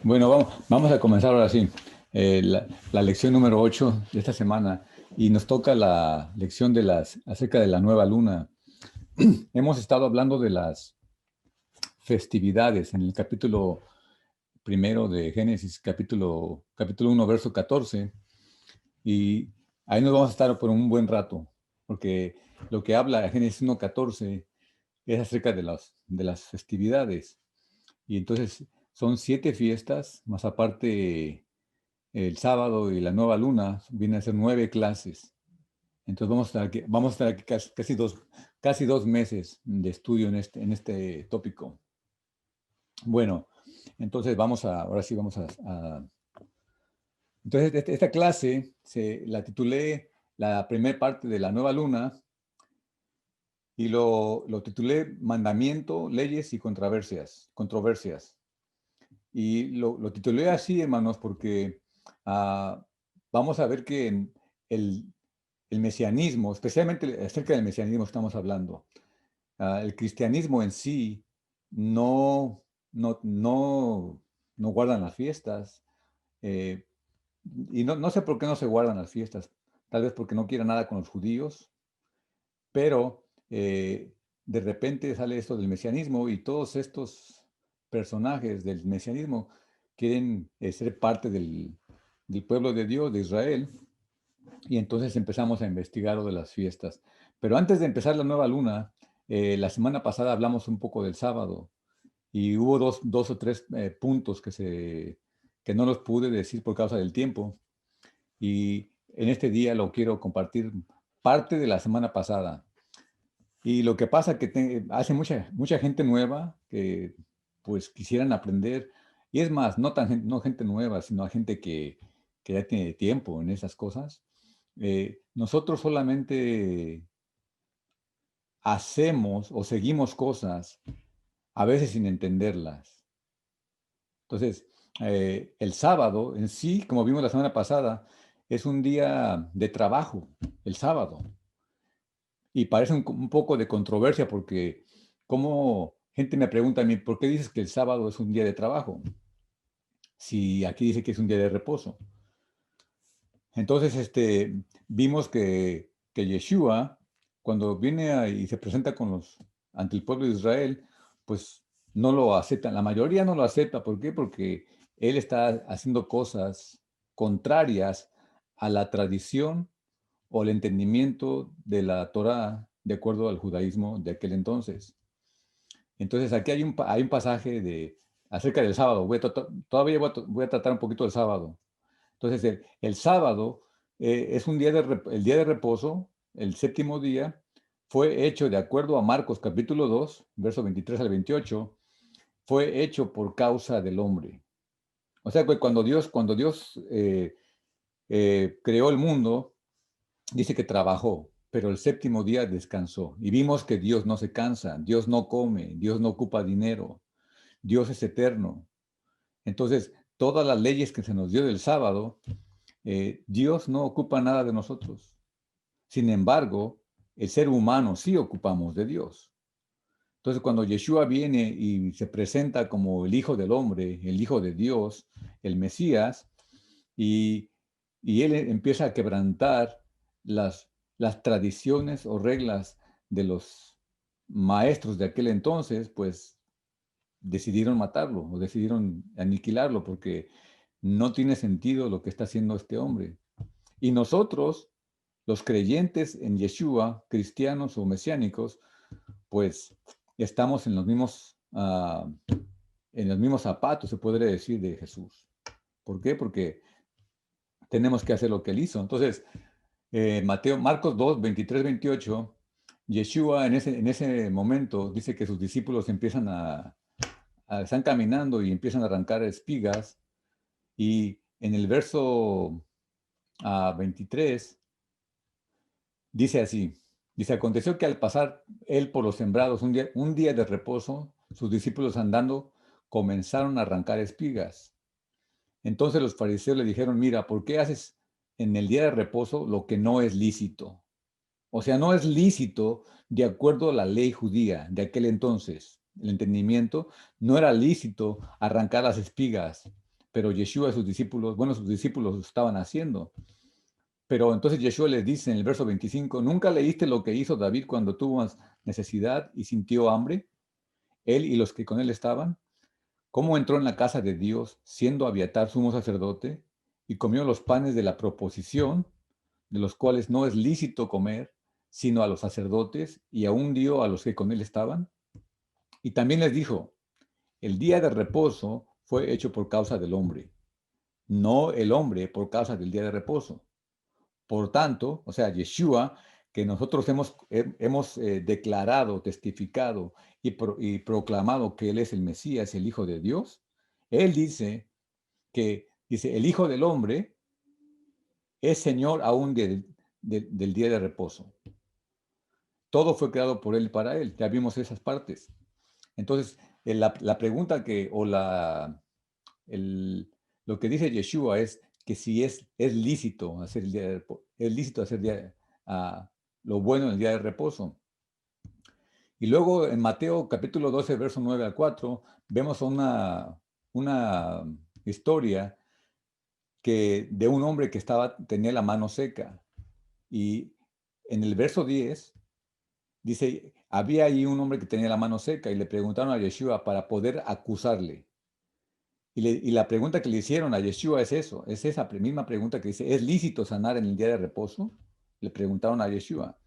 Bueno, vamos a comenzar ahora sí. La lección número 8 de esta semana y nos toca la lección acerca de la nueva luna. Hemos estado hablando de las festividades en el capítulo primero de Génesis, capítulo 1, verso 14, y ahí nos vamos a estar por un buen rato, porque lo que habla Génesis 1:14 es acerca de las festividades. Y entonces son 7 fiestas, más aparte el sábado y la nueva luna, vienen a ser 9 clases. Entonces vamos a estar aquí casi dos meses de estudio en este tópico. Bueno, entonces ahora sí Entonces esta clase la titulé la primera parte de la nueva luna y lo titulé Mandamiento, Leyes y Controversias. Y lo titulé así, hermanos, porque ah, vamos a ver que el, el mesianismo, especialmente acerca del mesianismo estamos hablando, el cristianismo en sí no, no, no, no guardan las fiestas, eh, y no sé por qué no se guardan las fiestas, tal vez porque no quieren nada con los judíos, pero de repente sale esto del mesianismo y todos estos personajes del mesianismo quieren ser parte del pueblo de Dios, de Israel, y entonces empezamos a investigar lo de las fiestas. Pero antes de empezar la nueva luna, la semana pasada hablamos un poco del sábado y hubo dos o tres puntos que no los pude decir por causa del tiempo. Y en este día lo quiero compartir parte de la semana pasada. Y lo que pasa que hace mucha gente nueva que pues quisieran aprender. Y es más, no gente nueva, sino a gente que ya tiene tiempo en esas cosas. Nosotros solamente hacemos o seguimos cosas a veces sin entenderlas. Entonces, el sábado en sí, como vimos la semana pasada, es un día de trabajo, el sábado. Y parece un poco de controversia porque como gente me pregunta a mí, ¿por qué dices que el sábado es un día de trabajo? Si aquí dice que es un día de reposo. Entonces, vimos que Yeshua, cuando viene y se presenta ante el pueblo de Israel, pues no lo aceptan. La mayoría no lo acepta. ¿Por qué? Porque él está haciendo cosas contrarias a la tradición o el entendimiento de la Torá de acuerdo al judaísmo de aquel entonces. Entonces, aquí hay un pasaje acerca del sábado. Todavía voy a tratar un poquito del sábado. Entonces, el sábado es el día de reposo, el séptimo día, fue hecho de acuerdo a Marcos capítulo 2, verso 23 al 28, fue hecho por causa del hombre. O sea, que cuando Dios creó el mundo, dice que trabajó, pero el séptimo día descansó. Y vimos que Dios no se cansa, Dios no come, Dios no ocupa dinero, Dios es eterno. Entonces, todas las leyes que se nos dio del sábado, Dios no ocupa nada de nosotros. Sin embargo, el ser humano sí ocupamos de Dios. Entonces, cuando Yeshua viene y se presenta como el Hijo del Hombre, el Hijo de Dios, el Mesías, y, y él empieza a quebrantar las tradiciones o reglas de los maestros de aquel entonces, pues decidieron matarlo o decidieron aniquilarlo porque no tiene sentido lo que está haciendo este hombre. Y nosotros, los creyentes en Yeshua, cristianos o mesiánicos, pues estamos en los mismos zapatos, se podría decir, de Jesús. ¿Por qué? Porque tenemos que hacer lo que él hizo. Entonces, Marcos 2, 23, 28, Yeshua en ese momento dice que sus discípulos están caminando y empiezan a arrancar espigas. Y en el verso 23 dice así, dice, aconteció que al pasar él por los sembrados un día de reposo, sus discípulos andando comenzaron a arrancar espigas. Entonces los fariseos le dijeron, mira, ¿por qué haces en el día de reposo lo que no es lícito? O sea, no es lícito de acuerdo a la ley judía de aquel entonces. El entendimiento no era lícito arrancar las espigas. pero Yeshua y sus discípulos, bueno, sus discípulos lo estaban haciendo. Pero entonces Yeshua les dice en el verso 25, ¿nunca leíste lo que hizo David cuando tuvo necesidad y sintió hambre? Él y los que con él estaban. ¿Cómo entró en la casa de Dios, siendo Abiatar sumo sacerdote, y comió los panes de la proposición, de los cuales no es lícito comer, sino a los sacerdotes, y aún dio a los que con él estaban? Y también les dijo, el día de reposo fue hecho por causa del hombre, no el hombre por causa del día de reposo. Por tanto, o sea, Yeshua, que nosotros hemos declarado, testificado y proclamado que Él es el Mesías, el Hijo de Dios, Él dice, el Hijo del Hombre es Señor aún del día de reposo. Todo fue creado por Él y para Él. Ya vimos esas partes. Entonces, la pregunta el- lo que dice Yeshua es que si es lícito hacer el día de es lícito hacer ah, lo bueno en el día de reposo. Y luego en Mateo capítulo 12, verso 9 al 4, vemos una historia de un hombre que tenía la mano seca. Y en el verso 10 dice, había ahí un hombre que tenía la mano seca y le preguntaron a Yeshua para poder acusarle. Y la pregunta que le hicieron a Yeshua es eso, es esa misma pregunta que dice, ¿es lícito sanar en el día de reposo? Le preguntaron a Yeshua.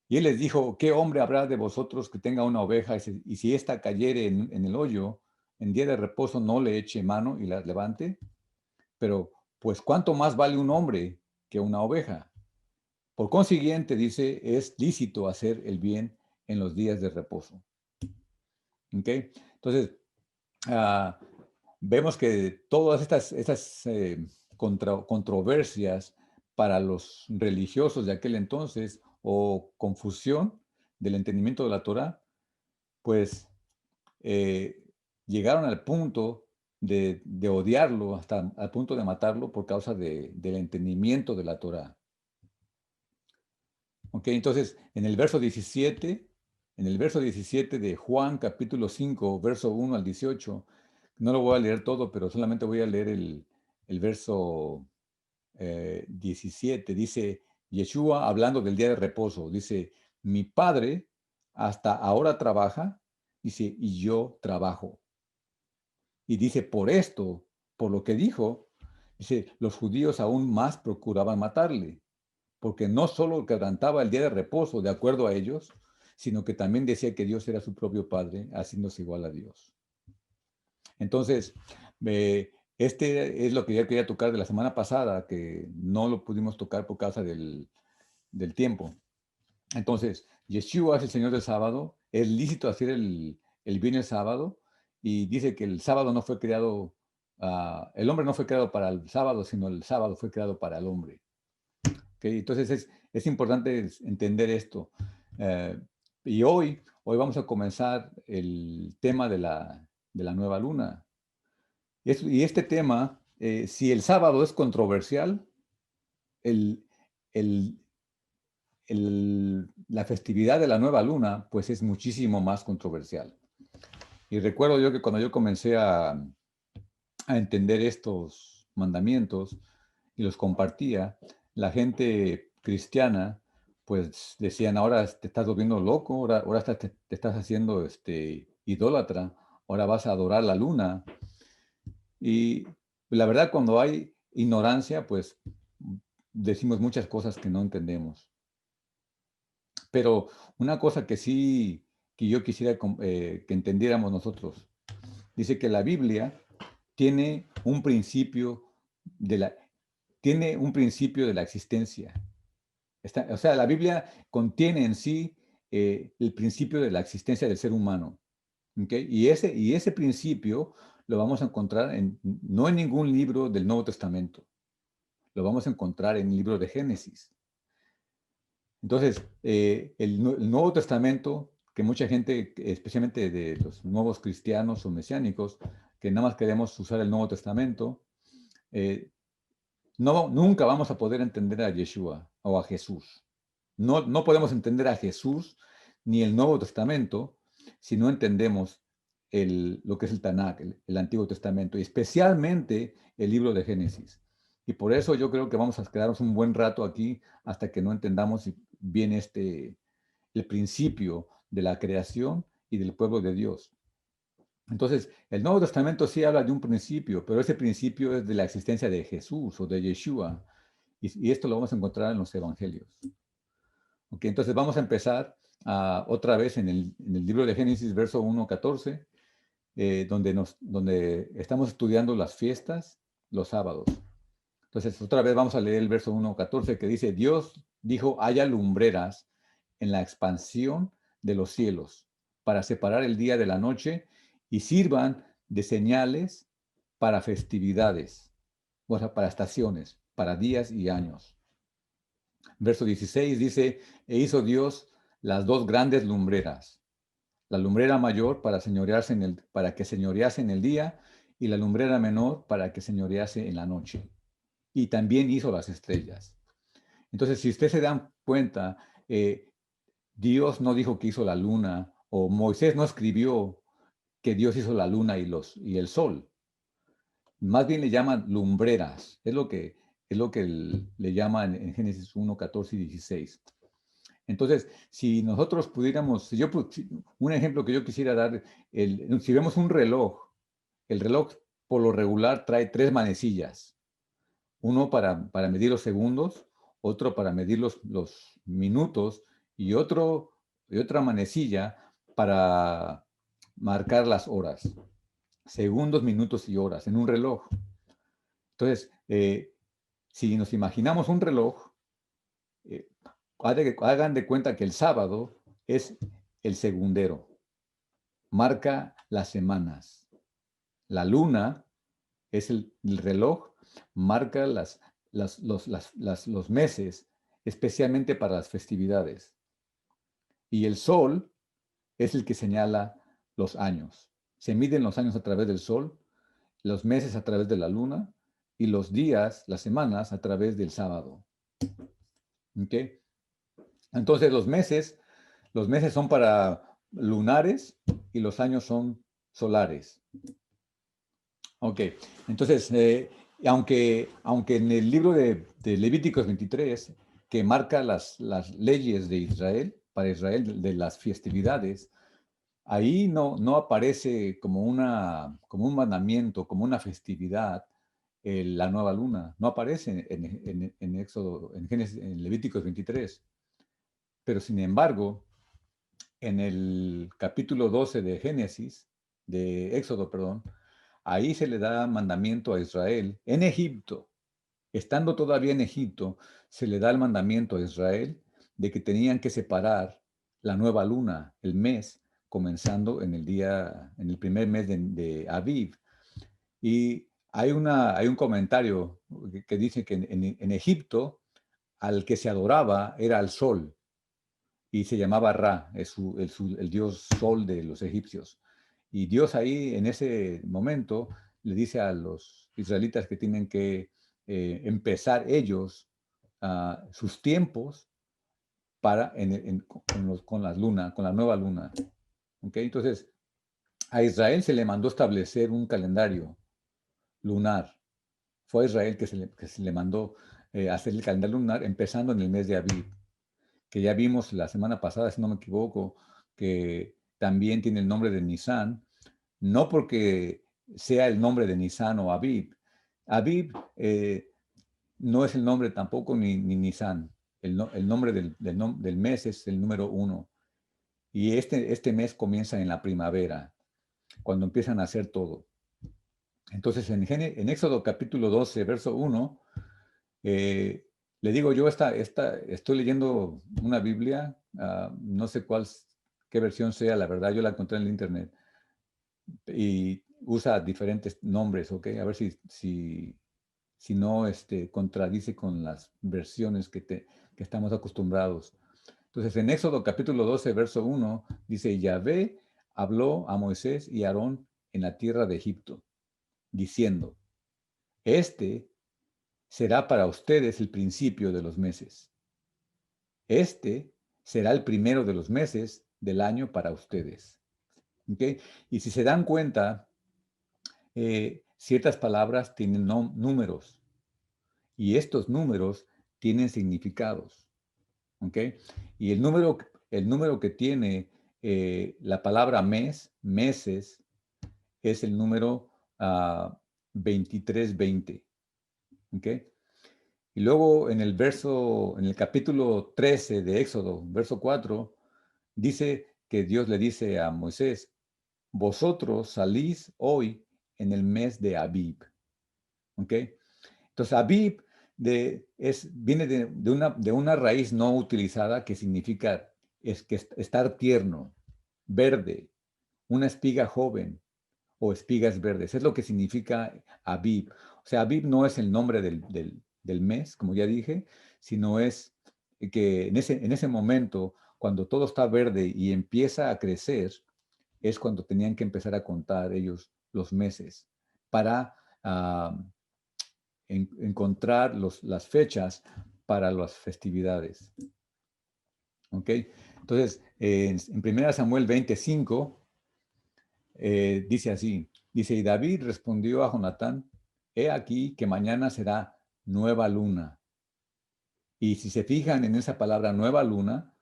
Y él les dijo, ¿qué hombre habrá de vosotros que tenga una oveja y si ésta cayere en el hoyo, en día de reposo no le eche mano y la levante? Pero, pues, ¿cuánto más vale un hombre que una oveja? Por consiguiente, dice, es lícito hacer el bien en los días de reposo. ¿Ok? Entonces, ah, vemos que todas estas controversias para los religiosos de aquel entonces o confusión del entendimiento de la Torá, pues eh, llegaron al punto de odiarlo, hasta al punto de matarlo por causa del entendimiento de la Torá. ¿Ok? Entonces, en el verso 17 de Juan capítulo 5, verso 1 al 18, no lo voy a leer todo, pero solamente voy a leer el verso 17. Dice, Yeshua hablando del día de reposo, dice, mi padre hasta ahora trabaja, dice, y yo trabajo. Y dice, por esto, por lo que dijo, dice, los judíos aún más procuraban matarle, porque no solo quebrantaba el día de reposo de acuerdo a ellos, sino que también decía que Dios era su propio Padre, haciéndose igual a Dios. Entonces, este es lo que yo quería tocar de la semana pasada, que no lo pudimos tocar por causa del tiempo. Entonces, Yeshua es el Señor del sábado, es lícito hacer el bien el sábado, y dice que el sábado no fue creado, el hombre no fue creado para el sábado, sino el sábado fue creado para el hombre. ¿Okay? Entonces es importante entender esto. Eh, y hoy vamos a comenzar el tema de la nueva luna. Y este tema, si el sábado es controversial, el, el, la festividad de la nueva luna, pues es muchísimo más controversial. Y recuerdo yo que cuando yo comencé a entender estos mandamientos y los compartía, la gente cristiana, pues decían, ahora te estás volviendo loco, ahora te estás haciendo idólatra, ahora vas a adorar la luna. Y la verdad, cuando hay ignorancia, pues decimos muchas cosas que no entendemos. Pero una cosa que sí, que yo quisiera que entendiéramos nosotros, dice que la Biblia tiene un principio de la, tiene un principio de la existencia. O sea, la Biblia contiene en sí el principio de la existencia del ser humano. ¿Ok? Y ese principio lo vamos a encontrar no en ningún libro del Nuevo Testamento, lo vamos a encontrar en el libro de Génesis. Entonces, el Nuevo Testamento, que mucha gente, especialmente de los nuevos cristianos o mesiánicos, que nada más queremos usar el Nuevo Testamento, eh, nunca vamos a poder entender a Yeshua o a Jesús. No podemos entender a Jesús ni el Nuevo Testamento si no entendemos lo que es el Tanakh, el Antiguo Testamento, y especialmente el libro de Génesis. Y por eso yo creo que vamos a quedarnos un buen rato aquí hasta que no entendamos bien el principio de la creación y del pueblo de Dios. Entonces, el Nuevo Testamento sí habla de un principio, pero ese principio es de la existencia de Jesús o de Yeshua. Y esto lo vamos a encontrar en los evangelios. Ok, entonces vamos a empezar otra vez en el libro de Génesis, verso 1:14, donde estamos estudiando las fiestas, los sábados. Entonces, otra vez vamos a leer el verso 1:14 que dice, Dios dijo, haya lumbreras en la expansión de los cielos para separar el día de la noche y sirvan de señales para festividades, o sea, para estaciones, para días y años. Verso 16 dice, e hizo Dios las dos grandes lumbreras, la lumbrera mayor para que señorease en el día y la lumbrera menor para que señorease en la noche. Y también hizo las estrellas. Entonces, si ustedes se dan cuenta, Dios no dijo que hizo la luna, o Moisés no escribió que Dios hizo la luna y el sol. Más bien le llaman lumbreras. Es lo que le llaman en Génesis 1:14 y 16. Entonces, si nosotros pudiéramos, un ejemplo que yo quisiera dar, si vemos un reloj, el reloj por lo regular trae tres manecillas. Uno para medir los segundos, otro para medir los minutos y otra manecilla para marcar las horas. Segundos, minutos y horas en un reloj. Entonces, si nos imaginamos un reloj, eh, hagan de cuenta que el sábado es el segundero, marca las semanas. La luna es el reloj, marca los meses, especialmente para las festividades. Y el sol es el que señala los años. Se miden los años a través del sol, los meses a través de la luna y los días, las semanas a través del sábado. ¿Ok? Entonces los meses son para lunares y los años son solares. Ok, entonces, aunque en el libro de Levíticos 23, que marca las leyes de Israel, para Israel, de las festividades, ahí no aparece como un mandamiento, como una festividad, la nueva luna. No aparece en Éxodo, en Levíticos 23. Pero sin embargo, en el capítulo 12 de Éxodo, perdón, ahí se le da mandamiento a Israel en Egipto. Estando todavía en Egipto, se le da el mandamiento a Israel de que tenían que separar la nueva luna, el mes, comenzando en el primer mes de Aviv. Y hay un comentario que dice que en Egipto al que se adoraba era al sol y se llamaba Ra, el dios sol de los egipcios. Y Dios ahí, en ese momento, le dice a los israelitas que tienen que empezar ellos sus tiempos con la luna, con la nueva luna. ¿Okay? Entonces, a Israel se le mandó establecer un calendario lunar. Fue a Israel que se le mandó hacer el calendario lunar empezando en el mes de Aviv, que ya vimos la semana pasada, si no me equivoco, que también tiene el nombre de Nisan, no porque sea el nombre de Nisan o Aviv. Aviv no es el nombre tampoco ni Nisan. El nombre del mes es el número 1. Y este mes comienza en la primavera, cuando empiezan a hacer todo. Entonces, en Éxodo capítulo 12, verso 1, eh, le digo yo, estoy leyendo una Biblia, no sé qué versión sea, la verdad, yo la encontré en el internet y usa diferentes nombres, ¿ok? A ver si no contradice con las versiones que estamos acostumbrados. Entonces, en Éxodo capítulo 12, verso 1, dice, Yahvé habló a Moisés y a Aarón en la tierra de Egipto, diciendo, este será para ustedes el principio de los meses. Este será el primero de los meses del año para ustedes. ¿ok? Y si se dan cuenta, ciertas palabras tienen números y estos números tienen significados, ¿ok? Y el número que tiene la palabra mes, meses, es el número 2320, ¿ok? Y luego en el capítulo 13 de Éxodo, verso 4, dice que Dios le dice a Moisés, vosotros salís hoy en el mes de Abib, ¿ok? Entonces, Abib viene de una raíz no utilizada que significa estar tierno, verde, una espiga joven o espigas verdes. Es lo que significa Abib. O sea, Abib no es el nombre del mes, como ya dije, sino es que en ese momento, cuando todo está verde y empieza a crecer, es cuando tenían que empezar a contar ellos los meses para encontrar las fechas para las festividades. ¿Ok? Entonces, en 1 Samuel 25, dice así, dice, y David respondió a Jonatán, he aquí que mañana será nueva luna. Y si se fijan en esa palabra nueva luna,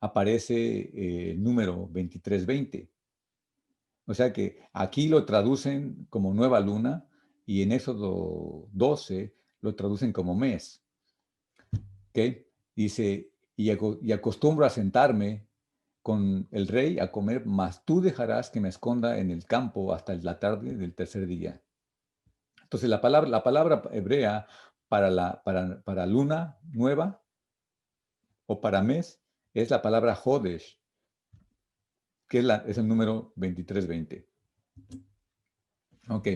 aparece el número 2320. O sea que aquí lo traducen como nueva luna y en Éxodo 12 lo traducen como mes. ¿Ok? Dice, y acostumbro a sentarme con el rey a comer, mas tú dejarás que me esconda en el campo hasta la tarde del tercer día. Entonces, la palabra hebrea para luna nueva o para mes es la palabra Hodesh, que es el número 2320. Ok.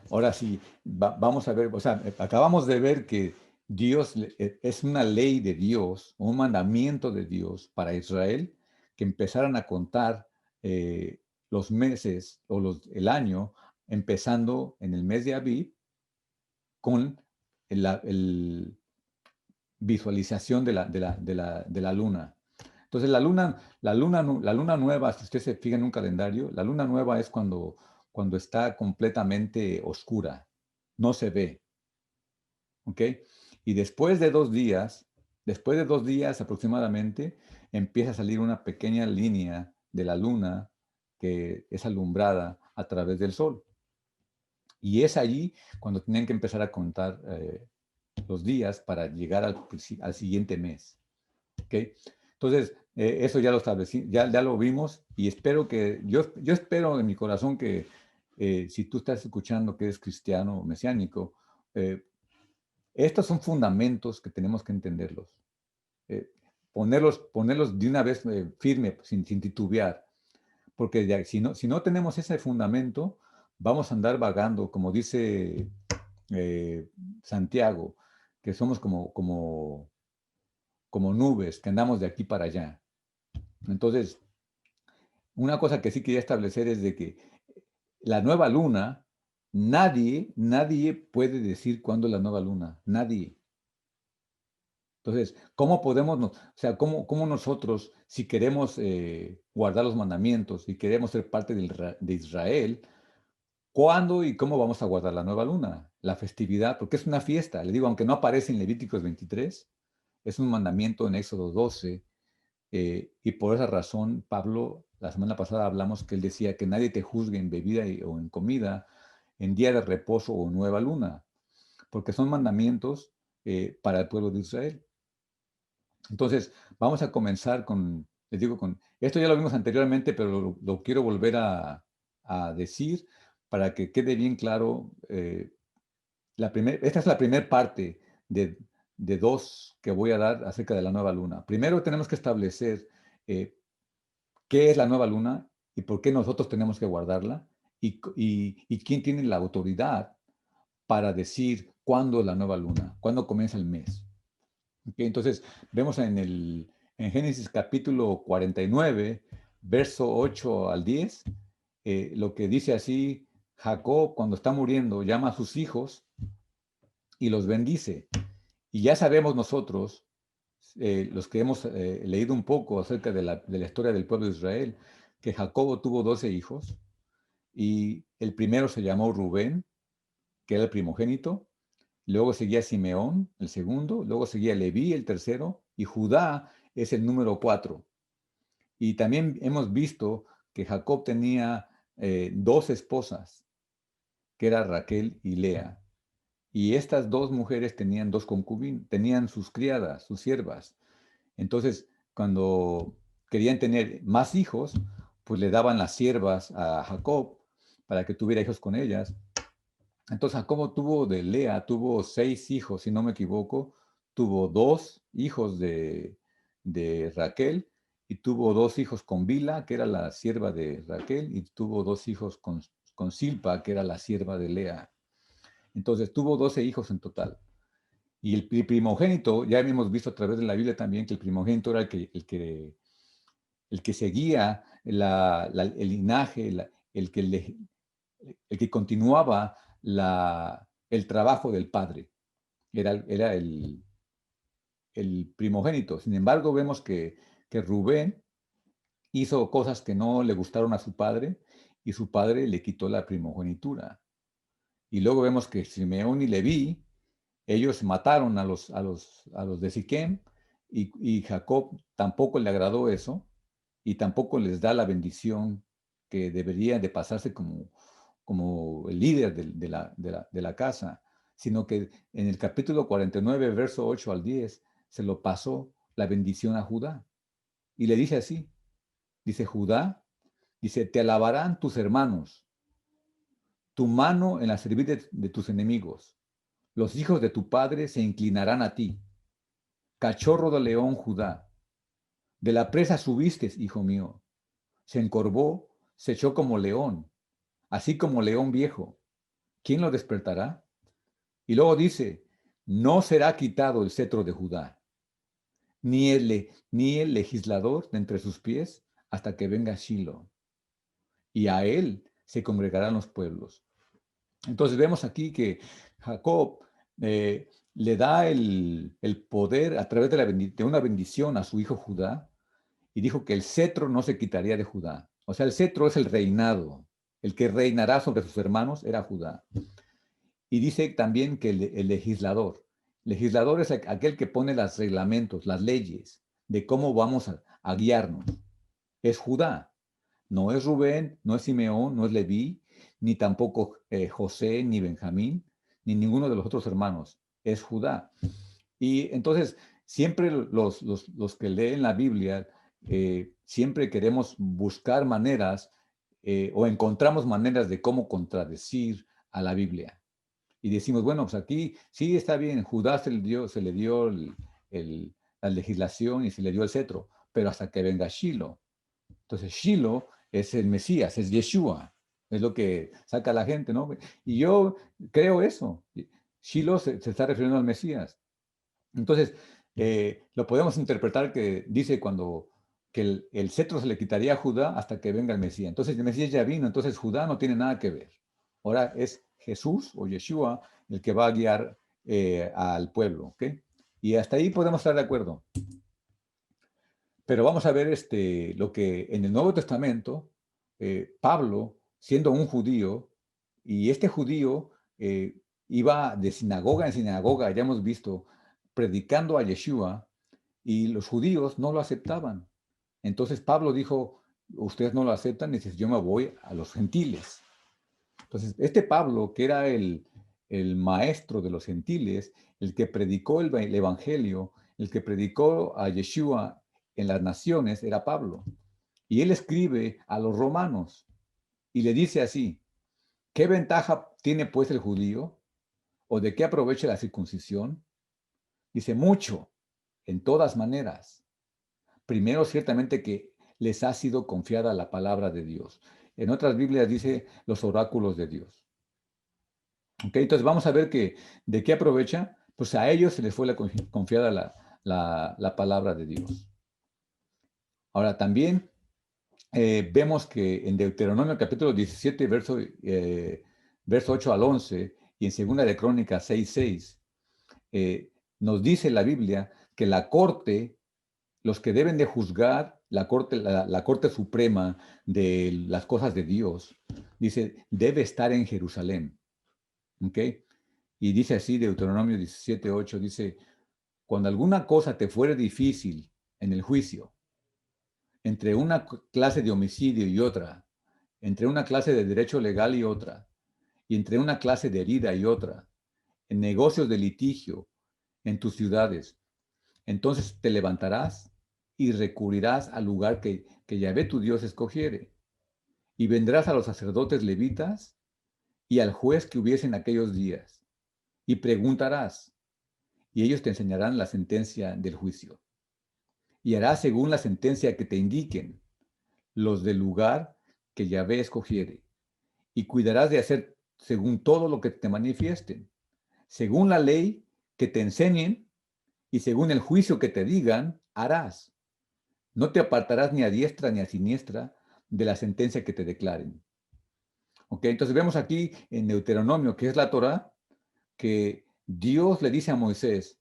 Ahora sí, vamos a ver, o sea, acabamos de ver que Dios es una ley de Dios, un mandamiento de Dios para Israel, que empezaran a contar los meses o el año, empezando en el mes de Abib, con el visualización de la luna. Entonces, la luna nueva, si usted se fija en un calendario, la luna nueva es cuando está completamente oscura, no se ve, ¿ok? Y después de 2 días aproximadamente, empieza a salir una pequeña línea de la luna que es alumbrada a través del sol. Y es allí cuando tienen que empezar a contar los días para llegar al siguiente mes. ¿Ok? Entonces, eso ya lo establecí, ya lo vimos y espero yo espero en mi corazón que si tú estás escuchando que eres cristiano o mesiánico, eh, estos son fundamentos que tenemos que entenderlos. eh, ponerlos de una vez firme, sin titubear, porque si no tenemos ese fundamento, vamos a andar vagando, como dice eh, Santiago, que somos como nubes, que andamos de aquí para allá. Entonces, una cosa que sí quería establecer es de que la nueva luna, nadie puede decir cuándo es la nueva luna, nadie. Entonces, ¿cómo podemos, o sea, cómo nosotros, si queremos guardar los mandamientos y queremos ser parte de Israel, cuándo y cómo vamos a guardar la nueva luna? La festividad, porque es una fiesta. Le digo, aunque no aparece en Levíticos 23, es un mandamiento en Éxodo 12. Y por esa razón, Pablo, la semana pasada hablamos que él decía que nadie te juzgue en bebida o en comida, en día de reposo o nueva luna, porque son mandamientos para el pueblo de Israel. Entonces, vamos a comenzar les digo, esto ya lo vimos anteriormente, pero lo quiero volver a decir para que quede bien claro. Esta es la primera parte de, de dos que voy a dar acerca de la nueva luna. Primero tenemos que establecer eh, qué es la nueva luna y por qué nosotros tenemos que guardarla y quién tiene la autoridad para decir cuándo es la nueva luna, cuándo comienza el mes. ¿Ok? Entonces, vemos en Génesis capítulo 49, verso 8 al 10, lo que dice así: Jacob, cuando está muriendo, llama a sus hijos y los bendice. Y ya sabemos nosotros, los que hemos leído un poco acerca de la historia del pueblo de Israel, que Jacobo tuvo 12 hijos y el primero se llamó Rubén, que era el primogénito, luego seguía Simeón, el segundo, luego seguía Leví, el tercero, y Judá es el número 4. Y también hemos visto que Jacob tenía 2 esposas, que era Raquel y Lea. Y estas 2 mujeres tenían 2 concubinas, tenían sus criadas, sus siervas. Entonces, cuando querían tener más hijos, pues le daban las siervas a Jacob para que tuviera hijos con ellas. Entonces Jacobo tuvo de Lea, tuvo 6 hijos, si no me equivoco, tuvo 2 hijos de Raquel y tuvo 2 hijos con Bila, que era la sierva de Raquel, y tuvo 2 hijos con Silpa, que era la sierva de Lea. Entonces tuvo 12 hijos en total. Y el primogénito, ya hemos visto a través de la Biblia también que el primogénito era el que seguía el linaje, el que continuaba el trabajo del padre. Era el primogénito. Sin embargo, vemos que Rubén hizo cosas que no le gustaron a su padre y su padre le quitó la primogenitura. Y luego vemos que Simeón y Leví, ellos mataron a los de Siquem y Jacob tampoco le agradó eso y tampoco les da la bendición que debería de pasarse como el líder de la casa, sino que en el capítulo 49, verso 8 al 10, se lo pasó la bendición a Judá. Y le dice así, dice Judá, dice, te alabarán tus hermanos, tu mano en la servir de tus enemigos. Los hijos de tu padre se inclinarán a ti. Cachorro de león, Judá. De la presa subiste, hijo mío. Se encorvó, se echó como león, así como león viejo. ¿Quién lo despertará? Y luego dice, no será quitado el cetro de Judá, ni el legislador de entre sus pies, hasta que venga Shiloh. Y a él se congregarán los pueblos. Entonces vemos aquí que Jacob le da el poder a través de una bendición a su hijo Judá y dijo que el cetro no se quitaría de Judá. O sea, el cetro es el reinado. El que reinará sobre sus hermanos era Judá. Y dice también que el legislador es aquel que pone los reglamentos, las leyes de cómo vamos a guiarnos. Es Judá. No es Rubén, no es Simeón, no es Leví, ni tampoco José, ni Benjamín, ni ninguno de los otros hermanos. Es Judá. Y entonces, siempre los que leen la Biblia, siempre queremos buscar maneras o encontramos maneras de cómo contradecir a la Biblia. Y decimos, bueno, pues aquí sí está bien, Judá se le dio la legislación y se le dio el cetro, pero hasta que venga Shiloh. Entonces, Shiloh es el Mesías, es Yeshua, es lo que saca la gente, ¿no? Y yo creo eso. Shiloh se está refiriendo al Mesías. Entonces, lo podemos interpretar que dice que el cetro se le quitaría a Judá hasta que venga el Mesías. Entonces, el Mesías ya vino, entonces Judá no tiene nada que ver. Ahora es Jesús o Yeshua el que va a guiar al pueblo, ¿ok? Y hasta ahí podemos estar de acuerdo. Pero vamos a ver lo que en el Nuevo Testamento, Pablo, siendo un judío, y este judío iba de sinagoga en sinagoga, ya hemos visto, predicando a Yeshua, y los judíos no lo aceptaban. Entonces Pablo dijo, ustedes no lo aceptan, y dice, yo me voy a los gentiles. Entonces, este Pablo, que era el maestro de los gentiles, el que predicó el evangelio, el que predicó a Yeshua en las naciones, era Pablo. Y él escribe a los romanos y le dice así, ¿qué ventaja tiene pues el judío? ¿O de qué aprovecha la circuncisión? Dice, mucho, en todas maneras. Primero, ciertamente que les ha sido confiada la palabra de Dios. En otras Biblias dice los oráculos de Dios. ¿Ok? Entonces vamos a ver de qué aprovecha. Pues a ellos se les fue confiada la palabra de Dios. Ahora también vemos que en Deuteronomio capítulo 17, verso 8 al 11, y en Segunda de Crónicas 6:6, nos dice la Biblia que la corte, los que deben de juzgar la corte suprema de las cosas de Dios, dice, debe estar en Jerusalén. ¿Ok? Y dice así, Deuteronomio 17:8, dice, cuando alguna cosa te fuere difícil en el juicio, entre una clase de homicidio y otra, entre una clase de derecho legal y otra, y entre una clase de herida y otra, en negocios de litigio en tus ciudades, entonces te levantarás y recurrirás al lugar que Yahvé tu Dios escogiere, y vendrás a los sacerdotes levitas y al juez que hubiese en aquellos días, y preguntarás, y ellos te enseñarán la sentencia del juicio. Y harás según la sentencia que te indiquen los del lugar que Yahvé escogiere, y cuidarás de hacer según todo lo que te manifiesten, según la ley que te enseñen y según el juicio que te digan, harás. No te apartarás ni a diestra ni a siniestra de la sentencia que te declaren. ¿Ok? Entonces vemos aquí en Deuteronomio, que es la Torá, que Dios le dice a Moisés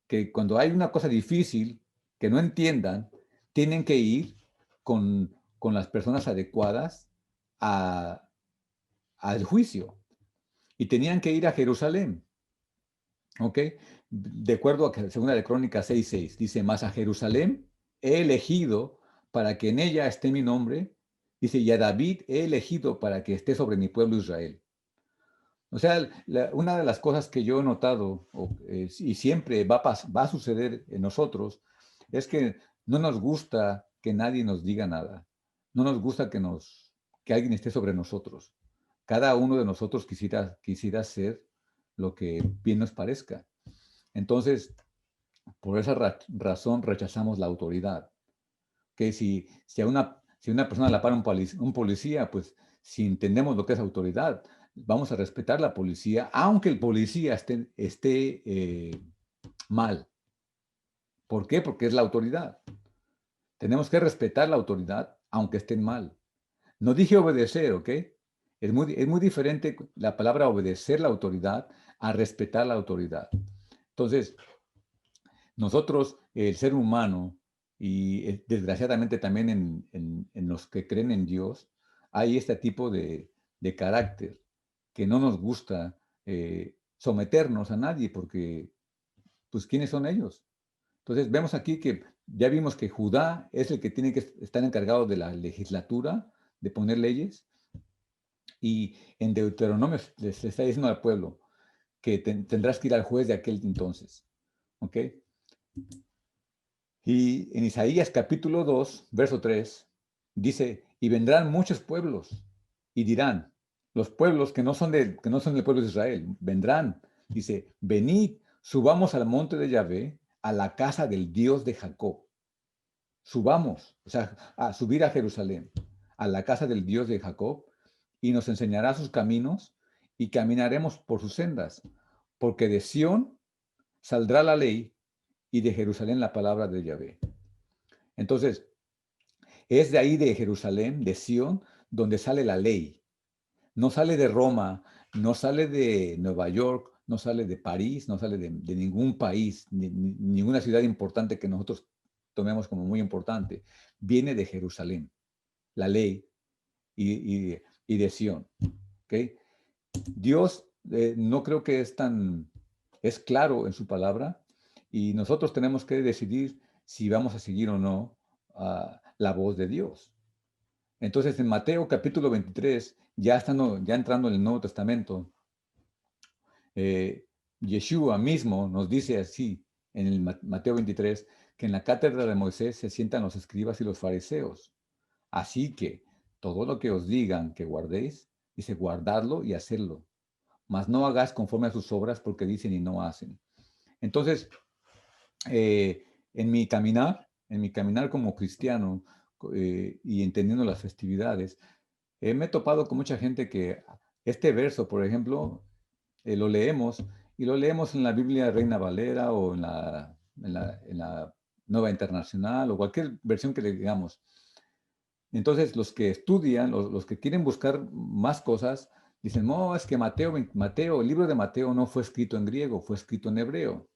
que cuando hay una cosa difícil que no entiendan, tienen que ir con las personas adecuadas a, al juicio. Y tenían que ir a Jerusalén. ¿Ok? De acuerdo a Segunda de Crónicas 6:6, dice, más a Jerusalén he elegido para que en ella esté mi nombre, dice, y a David he elegido para que esté sobre mi pueblo Israel. O sea, una de las cosas que yo he notado, y siempre va a suceder en nosotros, es que no nos gusta que nadie nos diga nada. No nos gusta que alguien esté sobre nosotros. Cada uno de nosotros quisiera hacer lo que bien nos parezca. Entonces, por esa razón rechazamos la autoridad. Que si a una persona la para un policía, pues si entendemos lo que es autoridad, vamos a respetar la policía, aunque el policía esté mal. ¿Por qué? Porque es la autoridad. Tenemos que respetar la autoridad, aunque estén mal. No dije obedecer, ¿ok? Es muy diferente la palabra obedecer la autoridad a respetar la autoridad. Entonces, nosotros, el ser humano, y desgraciadamente también en los que creen en Dios, hay este tipo de carácter que no nos gusta someternos a nadie porque, pues, ¿quiénes son ellos? Entonces, vemos aquí que ya vimos que Judá es el que tiene que estar encargado de la legislatura, de poner leyes, y en Deuteronomio les está diciendo al pueblo que tendrás que ir al juez de aquel entonces, ¿ok? Y en Isaías capítulo 2, verso 3, dice, y vendrán muchos pueblos y dirán, los pueblos que no son del pueblo de Israel, vendrán, dice, venid, subamos al monte de Yahvé, a la casa del Dios de Jacob. Subamos, o sea, a subir a Jerusalén, a la casa del Dios de Jacob, y nos enseñará sus caminos y caminaremos por sus sendas, porque de Sión saldrá la ley y de Jerusalén la palabra de Yahvé. Entonces, es de ahí de Jerusalén, de Sión, donde sale la ley. No sale de Roma, no sale de Nueva York, no sale de París, no sale de ningún país, ninguna ciudad importante que nosotros tomemos como muy importante. Viene de Jerusalén, la ley y de Sión. ¿Okay? Dios no creo que es claro en su palabra y nosotros tenemos que decidir si vamos a seguir o no la voz de Dios. Entonces, en Mateo capítulo 23, ya entrando en el Nuevo Testamento, Yeshua mismo nos dice así, en el Mateo 23, que en la cátedra de Moisés se sientan los escribas y los fariseos. Así que todo lo que os digan que guardéis, dice, guardadlo y hacedlo, mas no hagáis conforme a sus obras porque dicen y no hacen. Entonces, eh, en mi caminar como cristiano y entendiendo las festividades, me he topado con mucha gente que este verso, por ejemplo, lo leemos y lo leemos en la Biblia Reina Valera o en la Nueva Internacional o cualquier versión que le digamos. Entonces, los que estudian, los que quieren buscar más cosas, dicen, no, es que el libro de Mateo no fue escrito en griego, fue escrito en hebreo.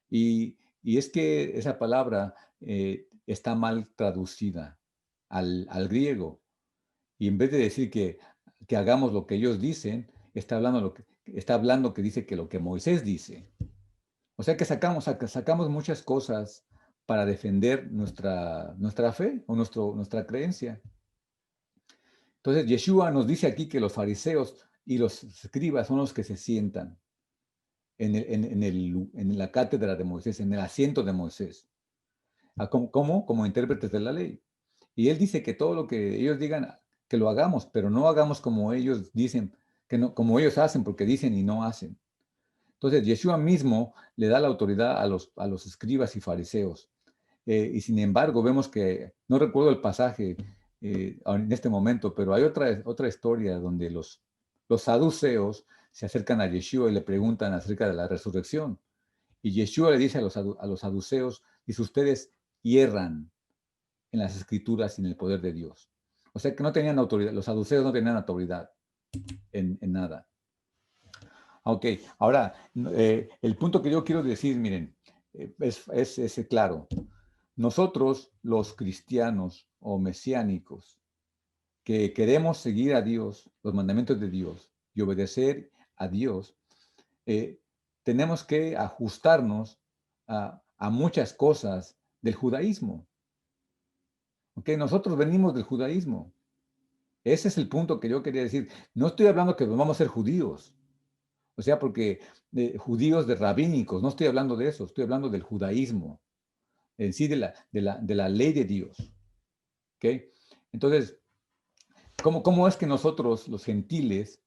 Y es que esa palabra está mal traducida al griego. Y en vez de decir que hagamos lo que ellos dicen, está hablando que dice que lo que Moisés dice. O sea que sacamos muchas cosas para defender nuestra fe o nuestra creencia. Entonces, Yeshua nos dice aquí que los fariseos y los escribas son los que se sientan en la cátedra de Moisés, en el asiento de Moisés, como intérpretes de la ley. Y él dice que todo lo que ellos digan, que lo hagamos, pero no hagamos como ellos dicen, que no, como ellos hacen, porque dicen y no hacen. Entonces, Yeshua mismo le da la autoridad a los escribas y fariseos. Y sin embargo, vemos que, no recuerdo el pasaje en este momento, pero hay otra historia donde los saduceos se acercan a Yeshua y le preguntan acerca de la resurrección. Y Yeshua le dice a los saduceos, dice, ustedes hierran en las escrituras y en el poder de Dios. O sea que no tenían autoridad, los saduceos no tenían autoridad en nada. Ok, ahora, el punto que yo quiero decir, miren, es claro. Nosotros, los cristianos o mesiánicos, que queremos seguir a Dios, los mandamientos de Dios y obedecer a Dios, eh, tenemos que ajustarnos a muchas cosas del judaísmo. ¿Ok? Nosotros venimos del judaísmo. Ese es el punto que yo quería decir. No estoy hablando que nos vamos a ser judíos. O sea, porque judíos de rabínicos, no estoy hablando de eso, estoy hablando del judaísmo, en sí de la ley de Dios. ¿Ok? Entonces, ¿cómo es que nosotros, los gentiles,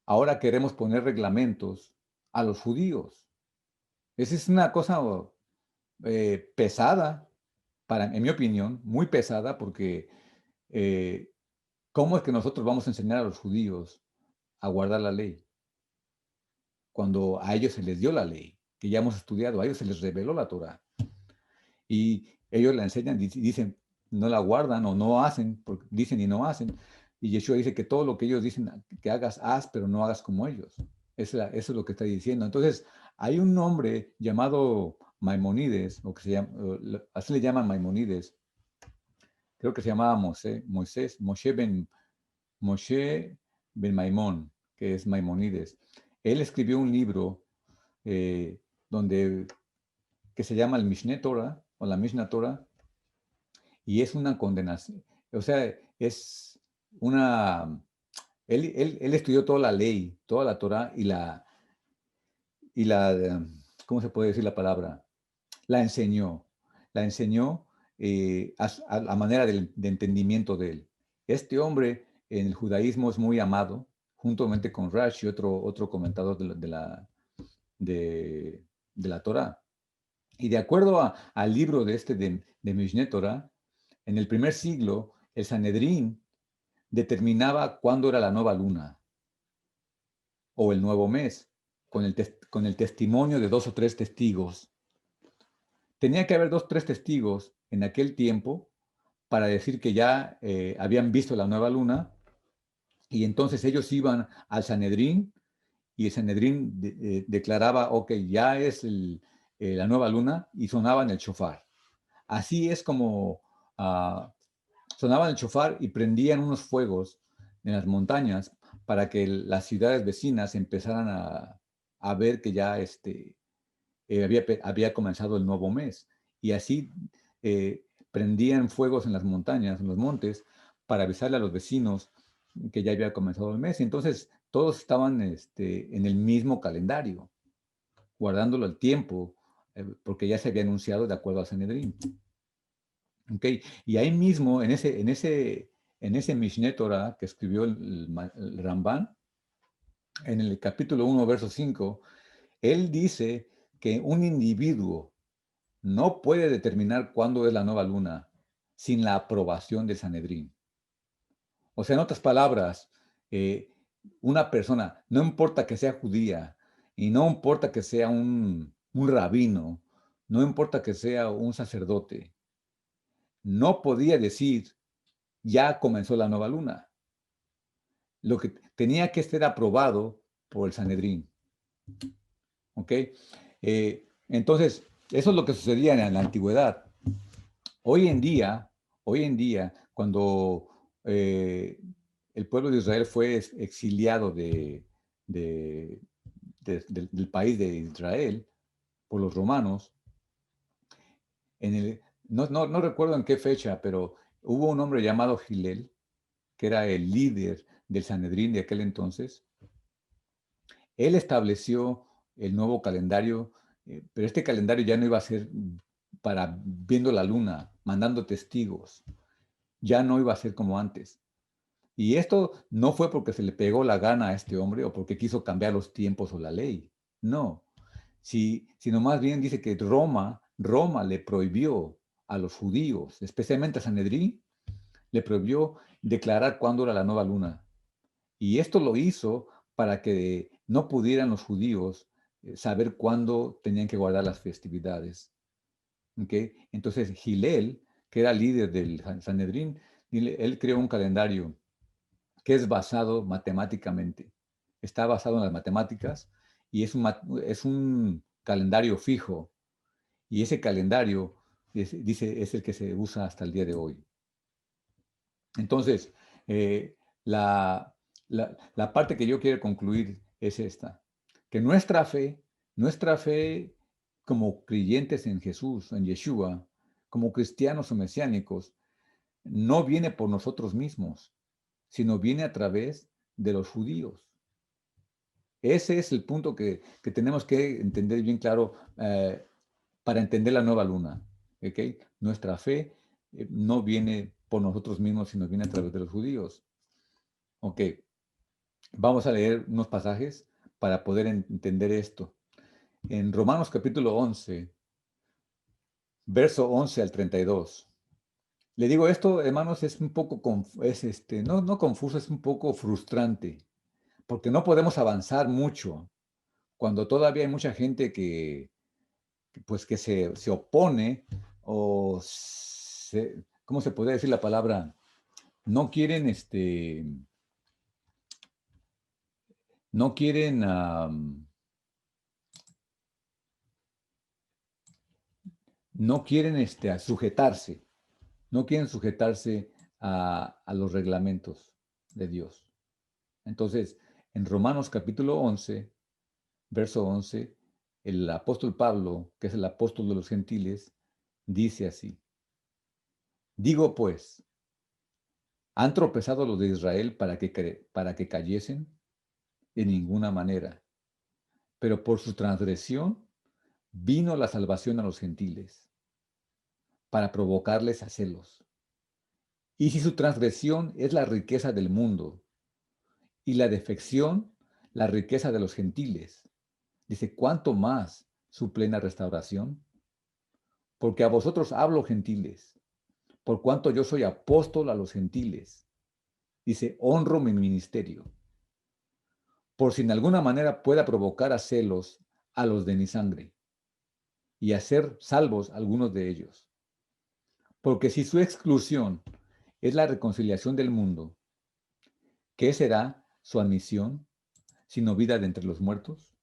ahora queremos poner reglamentos a los judíos? Esa es una cosa pesada, en mi opinión, muy pesada, porque eh, ¿cómo es que nosotros vamos a enseñar a los judíos a guardar la ley? Cuando a ellos se les dio la ley, que ya hemos estudiado, a ellos se les reveló la Torah. Y ellos la enseñan y dicen, no la guardan o no hacen, porque dicen y no hacen. Y Yeshua dice que todo lo que ellos dicen que hagas, haz, pero no hagas como ellos. Eso es lo que está diciendo. Entonces, hay un hombre llamado Maimonides, o que así le llaman Maimonides, creo que se llamaba Moshe ben Maimón, que es Maimonides. Él escribió un libro eh, donde, que se llama el Mishneh Torah, o la Mishnah Torah, y es una condenación. O sea, es una... Él estudió toda la ley, toda la Torah y ¿cómo se puede decir la palabra? La enseñó. La enseñó a la manera de entendimiento de él. Este hombre en el judaísmo es muy amado, juntamente con Rashi, otro comentador de la Torah. Y de acuerdo al libro de Mishneh Torah, en el primer siglo, el Sanedrín determinaba cuándo era la nueva luna o el nuevo mes, con el testimonio de 2 o 3 testigos. Tenía que haber 2 o 3 testigos en aquel tiempo para decir que ya habían visto la nueva luna, y entonces ellos iban al Sanedrín y el Sanedrín declaraba, ok, ya es la nueva luna, y sonaban el shofar. Así es como sonaban el shofar y prendían unos fuegos en las montañas para que las ciudades vecinas empezaran a ver que ya había comenzado el nuevo mes. Y así prendían fuegos en las montañas, en los montes, para avisarle a los vecinos que ya había comenzado el mes. Y entonces todos estaban en el mismo calendario, guardándolo al tiempo, porque ya se había anunciado de acuerdo al Sanedrín. Okay. Y ahí mismo, en ese Mishneh Torah que escribió el Ramban, en el capítulo 1, verso 5, él dice que un individuo no puede determinar cuándo es la nueva luna sin la aprobación del Sanedrín. O sea, en otras palabras, eh, una persona, no importa que sea judía, y no importa que sea un rabino, no importa que sea un sacerdote, no podía decir, ya comenzó la nueva luna. Lo que tenía que ser aprobado por el Sanedrín. ¿Ok? Entonces, eso es lo que sucedía en la antigüedad. Hoy en día, cuando el pueblo de Israel fue exiliado de- del país de Israel por los romanos, no recuerdo en qué fecha, pero hubo un hombre llamado Gilel, que era el líder del Sanedrín de aquel entonces. Él estableció el nuevo calendario, pero este calendario ya no iba a ser para viendo la luna, mandando testigos, ya no iba a ser como antes. Y esto no fue porque se le pegó la gana a este hombre o porque quiso cambiar los tiempos o la ley. No, sino más bien dice que Roma le prohibió a los judíos, especialmente a Sanedrín, le prohibió declarar cuándo era la nueva luna. Y esto lo hizo para que no pudieran los judíos saber cuándo tenían que guardar las festividades. ¿Ok? Entonces Gilel, que era líder del Sanedrín, él creó un calendario que es basado matemáticamente. Está basado en las matemáticas y es un calendario fijo. Y ese calendario dice, es el que se usa hasta el día de hoy. Entonces, eh, la, la parte que yo quiero concluir es esta, que nuestra fe como creyentes en Jesús, en Yeshua, como cristianos o mesiánicos, no viene por nosotros mismos, sino viene a través de los judíos. Ese es el punto que tenemos que entender bien claro para entender la nueva luna. ¿Ok? Nuestra fe no viene por nosotros mismos, sino viene a través de los judíos. Ok, vamos a leer unos pasajes para poder entender esto. En Romanos capítulo 11, verso 11 al 32. Le digo esto, hermanos, es un poco, no confuso, es un poco frustrante, porque no podemos avanzar mucho cuando todavía hay mucha gente pues, que se opone o, ¿cómo se puede decir la palabra? No quieren, no quieren, no quieren a sujetarse, no quieren sujetarse a los reglamentos de Dios. Entonces, en Romanos capítulo 11, verso 11, el apóstol Pablo, que es el apóstol de los gentiles, dice así: digo pues, ¿han tropezado los de Israel para que cayesen? De ninguna manera. Pero por su transgresión vino la salvación a los gentiles, para provocarles a celos. Y si su transgresión es la riqueza del mundo, y la defección la riqueza de los gentiles, dice, ¿cuánto más su plena restauración? Porque a vosotros hablo, gentiles, por cuanto yo soy apóstol a los gentiles. Dice, honro mi ministerio, por si en alguna manera pueda provocar a celos a los de mi sangre, y hacer salvos algunos de ellos. Porque si su exclusión es la reconciliación del mundo, ¿qué será su admisión, sino vida de entre los muertos?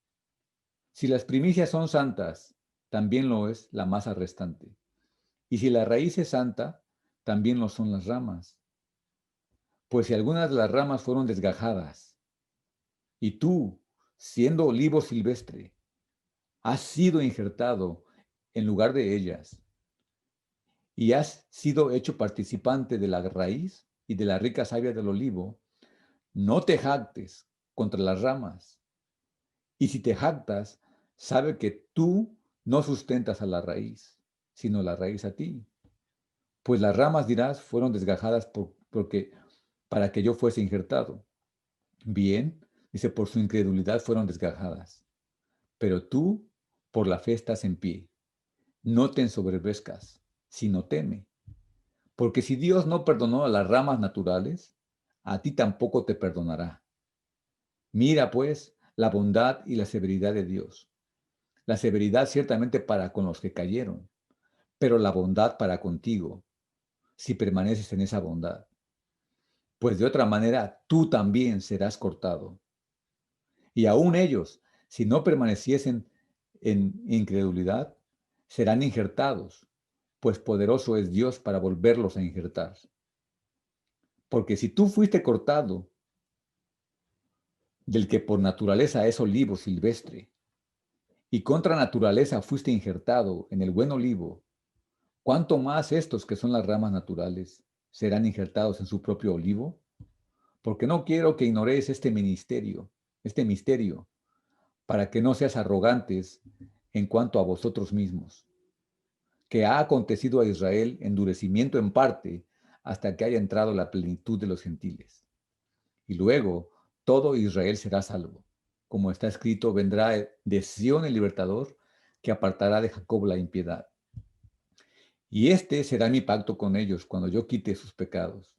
Si las primicias son santas, también lo es la masa restante. Y si la raíz es santa, también lo son las ramas. Pues si algunas de las ramas fueron desgajadas, y tú, siendo olivo silvestre, has sido injertado en lugar de ellas, y has sido hecho participante de la raíz y de la rica savia del olivo, no te jactes contra las ramas. Y si te jactas, sabe que tú no sustentas a la raíz, sino la raíz a ti. Pues las ramas, dirás, fueron desgajadas porque para que yo fuese injertado. Bien, dice, por su incredulidad fueron desgajadas. Pero tú, por la fe estás en pie. No te ensoberbezcas, sino teme. Porque si Dios no perdonó a las ramas naturales, a ti tampoco te perdonará. Mira, pues, la bondad y la severidad de Dios. La severidad ciertamente para con los que cayeron, pero la bondad para contigo, si permaneces en esa bondad. Pues de otra manera tú también serás cortado. Y aún ellos, si no permaneciesen en incredulidad, serán injertados, pues poderoso es Dios para volverlos a injertar. Porque si tú fuiste cortado del que por naturaleza es olivo silvestre, y contra naturaleza fuiste injertado en el buen olivo, ¿cuánto más estos que son las ramas naturales serán injertados en su propio olivo? Porque no quiero que ignoréis este misterio, para que no seas arrogantes en cuanto a vosotros mismos, que ha acontecido a Israel endurecimiento en parte hasta que haya entrado la plenitud de los gentiles. Y luego todo Israel será salvo. Como está escrito, vendrá de Sión el libertador, que apartará de Jacob la impiedad. Y este será mi pacto con ellos cuando yo quite sus pecados.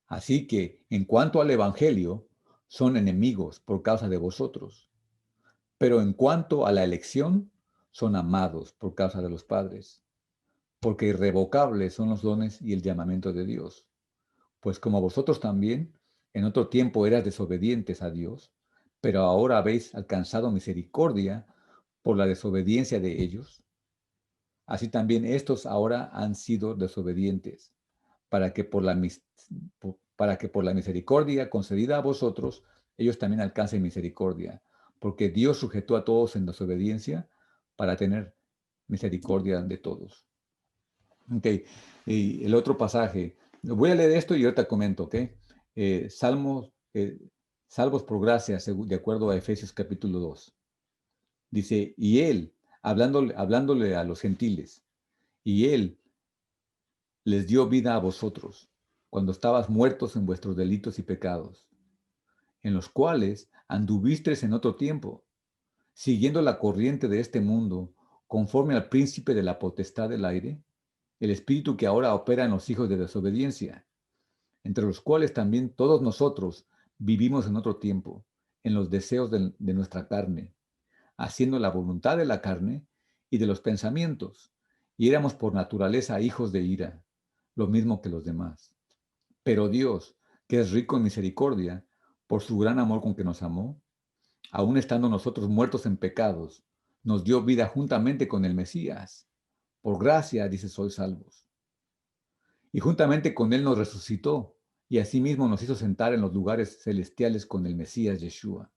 Así que, en cuanto al Evangelio, son enemigos por causa de vosotros. Pero en cuanto a la elección, son amados por causa de los padres. Porque irrevocables son los dones y el llamamiento de Dios. Pues como vosotros también, en otro tiempo eras desobedientes a Dios, pero ahora habéis alcanzado misericordia por la desobediencia de ellos. Así también estos ahora han sido desobedientes, para que para que por la misericordia concedida a vosotros, ellos también alcancen misericordia, porque Dios sujetó a todos en desobediencia para tener misericordia de todos. Ok, y el otro pasaje, voy a leer esto y ahorita comento, ok. Salmos, salvos por gracia, de acuerdo a Efesios capítulo 2. Dice, y él, hablándole a los gentiles, y él les dio vida a vosotros, cuando estabas muertos en vuestros delitos y pecados, en los cuales anduvisteis en otro tiempo, siguiendo la corriente de este mundo, conforme al príncipe de la potestad del aire, el espíritu que ahora opera en los hijos de desobediencia, entre los cuales también todos nosotros vivimos en otro tiempo, en los deseos de nuestra carne, haciendo la voluntad de la carne y de los pensamientos, y éramos por naturaleza hijos de ira, lo mismo que los demás. Pero Dios, que es rico en misericordia, por su gran amor con que nos amó, aun estando nosotros muertos en pecados, nos dio vida juntamente con el Mesías. Por gracia, dice, sois salvos. Y juntamente con él nos resucitó, y asimismo nos hizo sentar en los lugares celestiales con el Mesías Yeshua,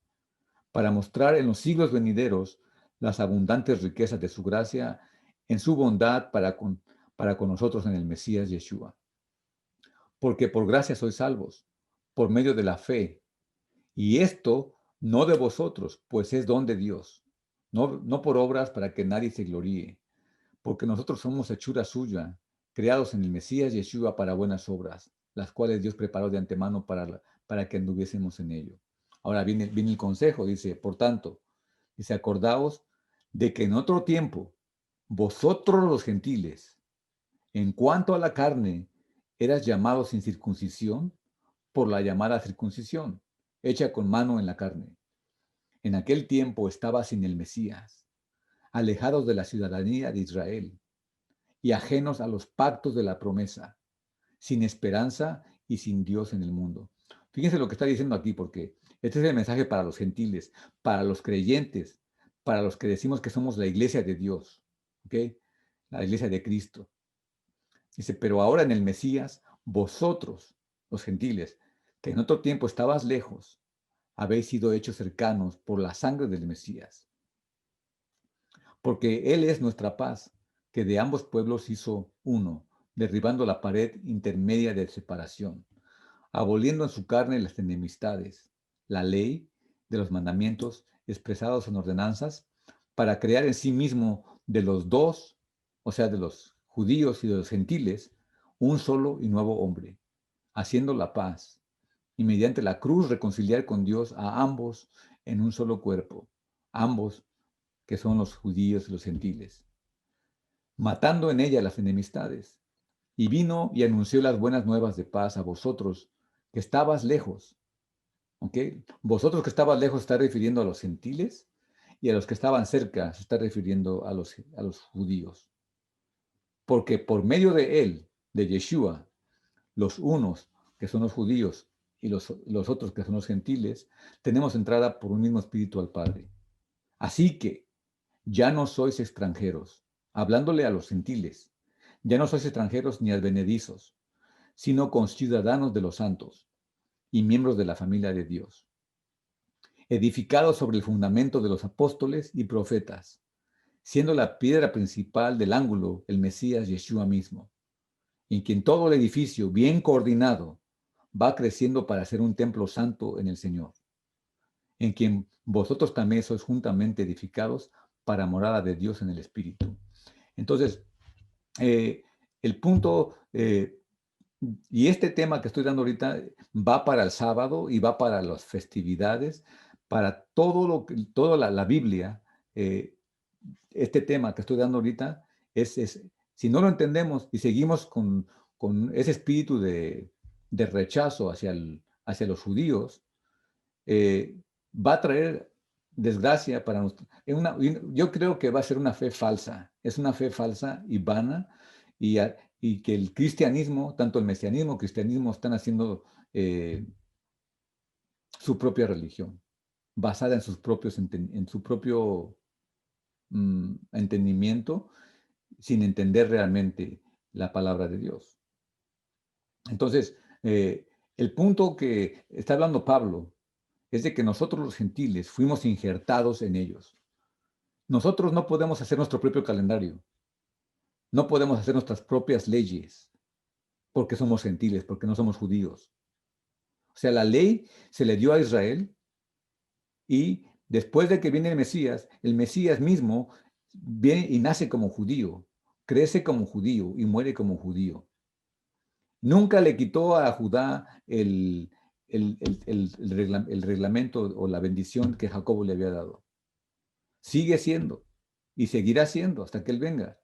para mostrar en los siglos venideros las abundantes riquezas de su gracia en su bondad para con nosotros en el Mesías Yeshua. Porque por gracia sois salvos, por medio de la fe, y esto no de vosotros, pues es don de Dios, no por obras para que nadie se gloríe, porque nosotros somos hechura suya, creados en el Mesías Yeshua para buenas obras, las cuales Dios preparó de antemano para que anduviésemos en ello. Ahora viene el consejo, dice, por tanto, dice, acordaos de que en otro tiempo, vosotros los gentiles, en cuanto a la carne, eras llamados sin circuncisión por la llamada circuncisión, hecha con mano en la carne. En aquel tiempo estaba sin el Mesías, alejados de la ciudadanía de Israel y ajenos a los pactos de la promesa, sin esperanza y sin Dios en el mundo. Fíjense lo que está diciendo aquí, porque este es el mensaje para los gentiles, para los creyentes, para los que decimos que somos la iglesia de Dios, ¿ok? La iglesia de Cristo. Dice, pero ahora en el Mesías, vosotros, los gentiles, que en otro tiempo estabas lejos, habéis sido hechos cercanos por la sangre del Mesías. Porque Él es nuestra paz, que de ambos pueblos hizo uno, derribando la pared intermedia de separación, aboliendo en su carne las enemistades, la ley de los mandamientos expresados en ordenanzas, para crear en sí mismo de los dos, o sea, de los judíos y de los gentiles, un solo y nuevo hombre, haciendo la paz, y mediante la cruz reconciliar con Dios a ambos en un solo cuerpo, ambos que son los judíos y los gentiles, matando en ella las enemistades. Y vino y anunció las buenas nuevas de paz a vosotros que estabas lejos. ¿Ok? Vosotros que estabas lejos se está refiriendo a los gentiles y a los que estaban cerca se está refiriendo a los judíos. Porque por medio de él, de Yeshua, los unos que son los judíos y los otros que son los gentiles, tenemos entrada por un mismo espíritu al Padre. Así que ya no sois extranjeros, hablándole a los gentiles, Ya no sois extranjeros ni advenedizos, sino conciudadanos de los santos y miembros de la familia de Dios, edificados sobre el fundamento de los apóstoles y profetas, siendo la piedra principal del ángulo el Mesías Yeshua mismo, en quien todo el edificio, bien coordinado, va creciendo para ser un templo santo en el Señor, en quien vosotros también sois juntamente edificados para morada de Dios en el Espíritu. Entonces, eh, el punto, y este tema que estoy dando ahorita va para el sábado y va para las festividades, para todo toda la Biblia. eh, este tema que estoy dando ahorita si no lo entendemos y seguimos con ese espíritu de rechazo hacia los judíos, eh, va a traer desgracia para nosotros. Yo creo que va a ser una fe falsa, es una fe falsa y vana, y que el cristianismo, tanto el mesianismo, cristianismo, están haciendo eh, su propia religión, basada en en su propio entendimiento, sin entender realmente la palabra de Dios. Entonces, el punto que está hablando Pablo es de que nosotros los gentiles fuimos injertados en ellos. Nosotros no podemos hacer nuestro propio calendario, no podemos hacer nuestras propias leyes, porque somos gentiles, porque no somos judíos. O sea, la ley se le dio a Israel y después de que viene el Mesías mismo viene y nace como judío, crece como judío y muere como judío. Nunca le quitó a Judá el reglamento o la bendición que Jacobo le había dado. Sigue siendo y seguirá siendo hasta que Él venga.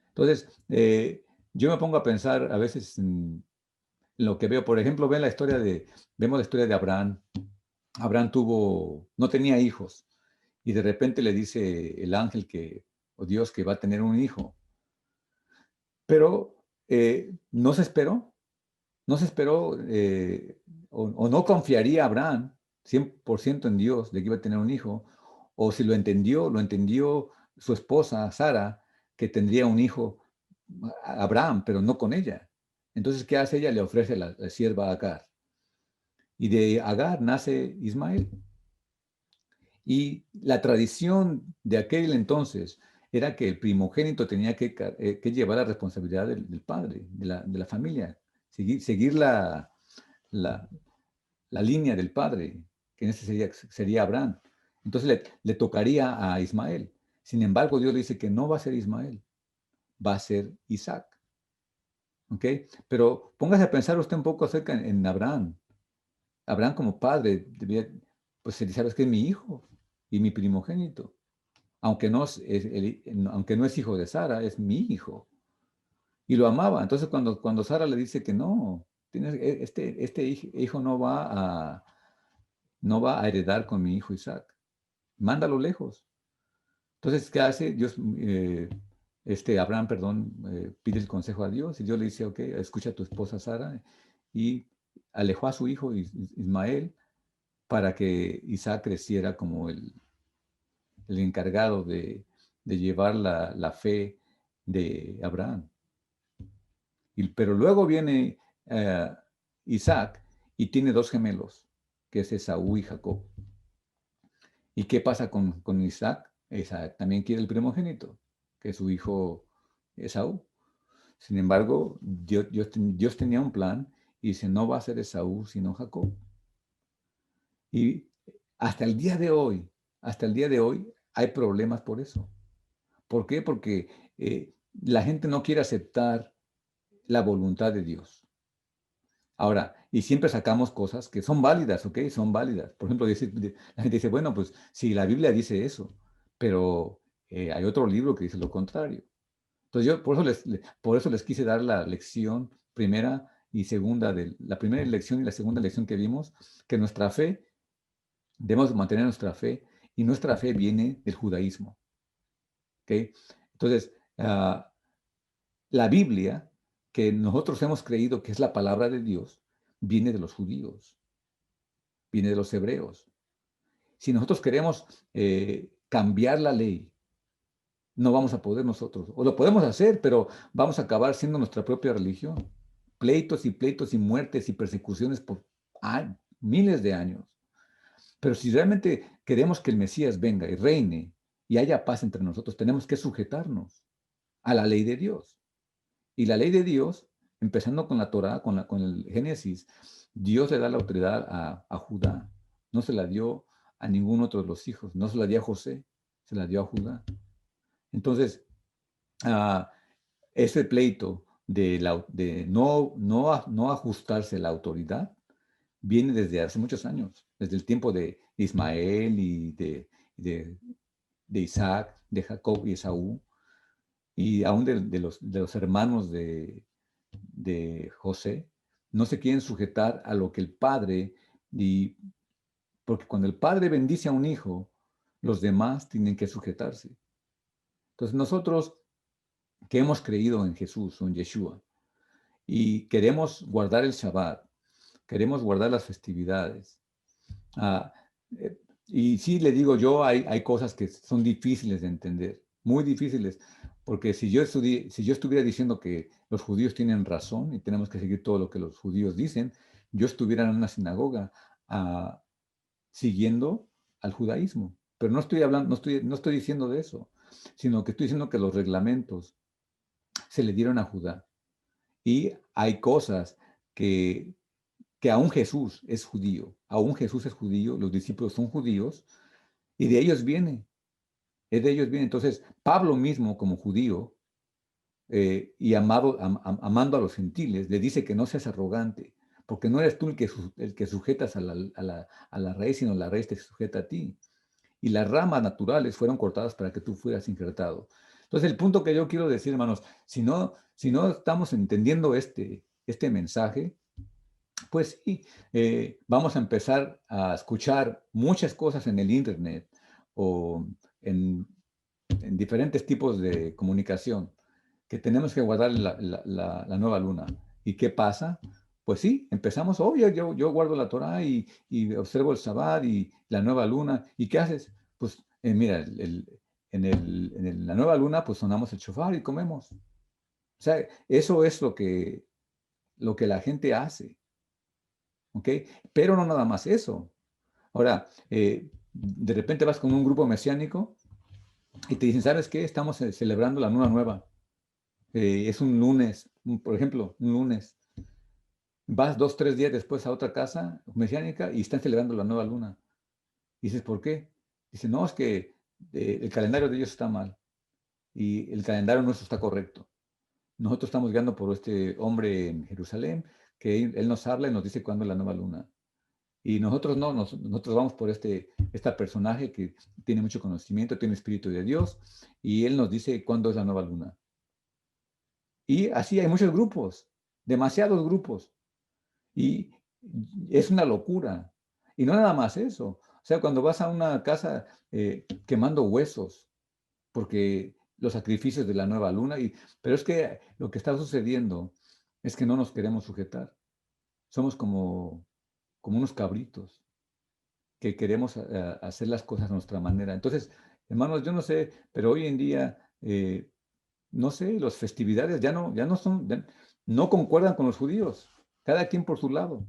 Entonces, yo me pongo a pensar a veces en lo que veo. Por ejemplo, vemos la historia de Abraham. Abraham no tenía hijos y de repente le dice el ángel o Dios que va a tener un hijo. Pero no se esperó. No se esperó o no confiaría Abraham 100% en Dios de que iba a tener un hijo, o si lo entendió su esposa Sara, que tendría un hijo Abraham, pero no con ella. Entonces, ¿qué hace ella? Le ofrece la sierva a Agar. Y de Agar nace Ismael. Y la tradición de aquel entonces era que el primogénito tenía que llevar la responsabilidad del padre, de la familia, seguir la, la línea del padre, que en este sería Abraham. Entonces le tocaría a Ismael. Sin embargo, Dios le dice que no va a ser Ismael, va a ser Isaac. ¿Ok? Pero póngase a pensar usted un poco acerca en Abraham. Abraham como padre, pues se dice, ¿sabes qué? Es mi hijo y mi primogénito. Aunque no es hijo de Sara, es mi hijo. Y lo amaba. Entonces cuando Sara le dice que no, este hijo no va a heredar con mi hijo Isaac. Mándalo lejos. Entonces, ¿qué hace? Abraham, perdón, pide el consejo a Dios y Dios le dice, ok, escucha a tu esposa Sara, y alejó a su hijo Ismael para que Isaac creciera como el encargado de llevar la fe de Abraham. Pero luego viene eh, Isaac y tiene dos gemelos, que es Esaú y Jacob. ¿Y qué pasa con Isaac? Isaac también quiere el primogénito, que es su hijo Esaú. Sin embargo, Dios tenía un plan y dice, no va a ser Esaú, sino Jacob. Y hasta el día de hoy, hasta el día de hoy, hay problemas por eso. ¿Por qué? Porque la gente no quiere aceptar la voluntad de Dios. Ahora, y siempre sacamos cosas que son válidas, ¿ok? Son válidas. Por ejemplo, la gente dice, bueno, pues sí, la Biblia dice eso, pero hay otro libro que dice lo contrario. Entonces yo por eso les quise dar la lección primera y segunda, la primera lección y la segunda lección que vimos, que nuestra fe, debemos mantener nuestra fe, y nuestra fe viene del judaísmo, ¿ok? Entonces, la Biblia, que nosotros hemos creído que es la palabra de Dios, viene de los judíos, viene de los hebreos. Si nosotros queremos cambiar la ley no vamos a poder nosotros. O lo podemos hacer, pero vamos a acabar siendo nuestra propia religión. Pleitos y muertes y persecuciones por miles de años. Pero si realmente queremos que el Mesías venga y reine y haya paz entre nosotros, tenemos que sujetarnos a la ley de Dios. Y la ley de Dios, empezando con la Torá, con el Génesis, Dios le da la autoridad a Judá. No se la dio a ningún otro de los hijos, no se la dio a José, se la dio a Judá. Entonces, ah, ese pleito de no ajustarse la autoridad viene desde hace muchos años, desde el tiempo de Ismael y de, de Isaac, de Jacob y Esaú, y aún de los hermanos de José, no se quieren sujetar a lo que el padre, y, porque cuando el padre bendice a un hijo, los demás tienen que sujetarse. Entonces nosotros que hemos creído en Jesús o en Yeshua y queremos guardar el Shabbat, queremos guardar las festividades. Ah, y sí, le digo yo, hay cosas que son difíciles de entender, muy difíciles, porque si yo estuviera diciendo que los judíos tienen razón y tenemos que seguir todo lo que los judíos dicen, yo estuviera en una sinagoga ah, siguiendo al judaísmo. Pero no estoy hablando, no estoy diciendo de eso, sino que estoy diciendo que los reglamentos se le dieron a Judá. Y hay cosas que, que aún Jesús es judío, los discípulos son judíos, y de ellos viene, es de ellos viene. Entonces, Pablo mismo como judío, y amando a los gentiles, le dice que no seas arrogante, porque no eres tú el que sujetas a la raíz, sino la raíz te sujeta a ti. Y las ramas naturales fueron cortadas para que tú fueras injertado. Entonces, el punto que yo quiero decir, hermanos, si no estamos entendiendo este mensaje, pues sí, vamos a empezar a escuchar muchas cosas en el Internet o en diferentes tipos de comunicación, que tenemos que guardar la nueva luna. ¿Y qué pasa? Pues sí, empezamos, oye, yo guardo la Torah y observo el Shabbat y la nueva luna. ¿Y qué haces? Pues mira, en la nueva luna pues sonamos el shofar y comemos. O sea, eso es lo que la gente hace, ¿ok? Pero no nada más eso. Ahora, de repente vas con un grupo mesiánico y te dicen, ¿sabes qué? Estamos celebrando la luna nueva. Es un lunes, por ejemplo, un lunes. Vas 2, 3 días después a otra casa mesiánica y están celebrando la nueva luna. Dices, ¿por qué? Dice, no, es que el calendario de ellos está mal y el calendario nuestro está correcto. Nosotros estamos guiando por este hombre en Jerusalén, que él nos habla y nos dice cuándo es la nueva luna. Y nosotros no, nosotros vamos por este personaje que tiene mucho conocimiento, tiene espíritu de Dios, y él nos dice cuándo es la nueva luna. Y así hay muchos grupos, demasiados grupos, y es una locura. Y no nada más eso. O sea, cuando vas a una casa quemando huesos, porque los sacrificios de la nueva luna, pero es que lo que está sucediendo es que no nos queremos sujetar. Somos como unos cabritos que queremos hacer las cosas a nuestra manera. Entonces, hermanos, yo no sé, pero hoy en día, no sé, las festividades no concuerdan con los judíos, cada quien por su lado.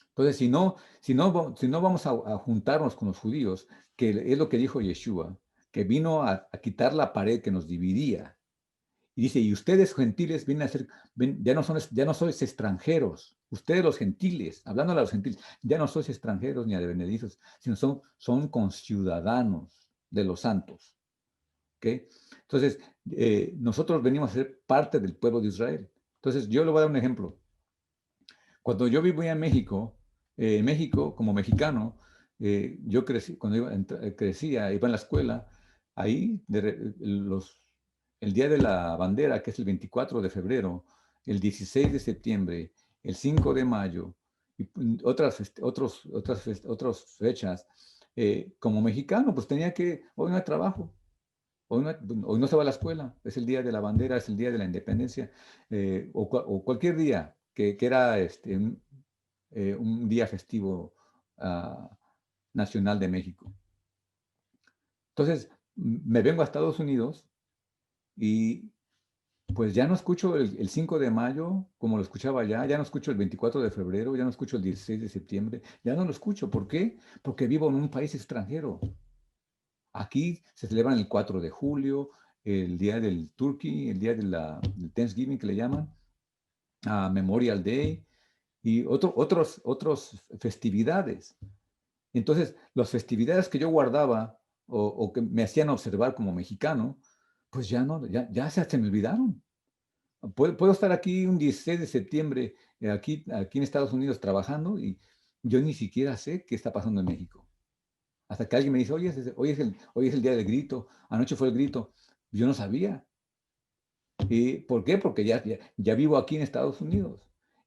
Entonces, si no vamos a juntarnos con los judíos, que es lo que dijo Yeshua, que vino a quitar la pared que nos dividía. Y dice, y ustedes gentiles vienen a ser, ya no sois extranjeros, ustedes los gentiles, hablando a los gentiles, ya no sois extranjeros ni advenedizos, sino son conciudadanos de los santos. ¿Ok? Entonces, nosotros venimos a ser parte del pueblo de Israel. Entonces, yo le voy a dar un ejemplo. Cuando yo vivía en México, como mexicano, yo crecí, cuando crecía, iba en la escuela, ahí el Día de la Bandera, que es el 24 de febrero, el 16 de septiembre, el 5 de mayo y otras fechas, como mexicano, pues tenía que, hoy no hay trabajo, hoy no se va a la escuela, es el Día de la Bandera, es el Día de la Independencia, o cualquier día que era un día festivo ah, nacional de México. Entonces, me vengo a Estados Unidos y pues ya no escucho el 5 de mayo como lo escuchaba allá, ya no escucho el 24 de febrero, ya no escucho el 16 de septiembre, ya no lo escucho. ¿Por qué? Porque vivo en un país extranjero. Aquí se celebran el 4 de julio, el día del Turkey, el día de del Thanksgiving que le llaman, Memorial Day y otros festividades. Entonces, las festividades que yo guardaba o que me hacían observar como mexicano, pues ya no, ya se me olvidaron. Puedo estar aquí un 16 de septiembre, aquí en Estados Unidos trabajando y yo ni siquiera sé qué está pasando en México. Hasta que alguien me dice, oye, hoy es el día del grito, anoche fue el grito. Yo no sabía. ¿Y por qué? Porque ya vivo aquí en Estados Unidos.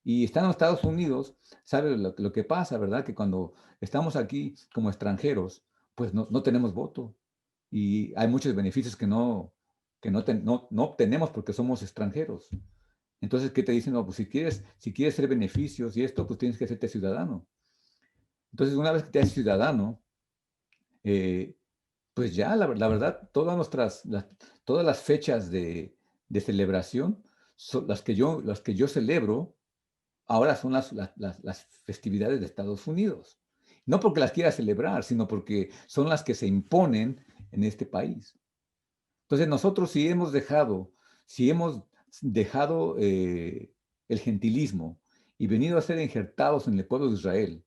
Y estando en Estados Unidos, ¿sabe lo que pasa, verdad? Que cuando estamos aquí como extranjeros, pues no tenemos voto. Y hay muchos beneficios que no obtenemos porque somos extranjeros. Entonces, ¿qué te dicen? No, pues si quieres ser beneficios y esto, pues tienes que hacerte ciudadano. Entonces, una vez que te haces ciudadano, eh, pues ya, la verdad, todas las fechas de celebración, las que yo celebro, ahora son las festividades de Estados Unidos. No porque las quiera celebrar, sino porque son las que se imponen en este país. Entonces nosotros si hemos dejado el gentilismo y venido a ser injertados en el pueblo de Israel,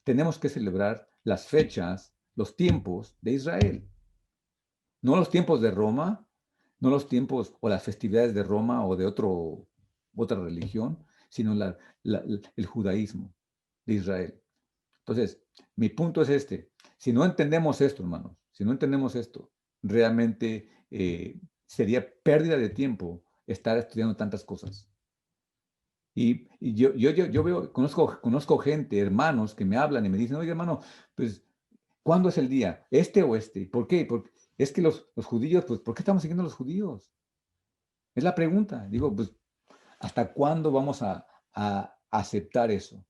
tenemos que celebrar las fechas, los tiempos de Israel. No los tiempos de Roma, no los tiempos o las festividades de Roma o de otra religión, sino el judaísmo de Israel. Entonces, mi punto es este. Si no entendemos esto, hermanos, si no entendemos esto, realmente sería pérdida de tiempo estar estudiando tantas cosas. Y yo conozco gente, hermanos, que me hablan y me dicen, oye, hermano, pues ¿cuándo es el día? ¿Este o este? ¿Por qué? Porque es que los judíos, pues, ¿por qué estamos siguiendo a los judíos? Es la pregunta. Digo, pues, ¿hasta cuándo vamos a aceptar eso?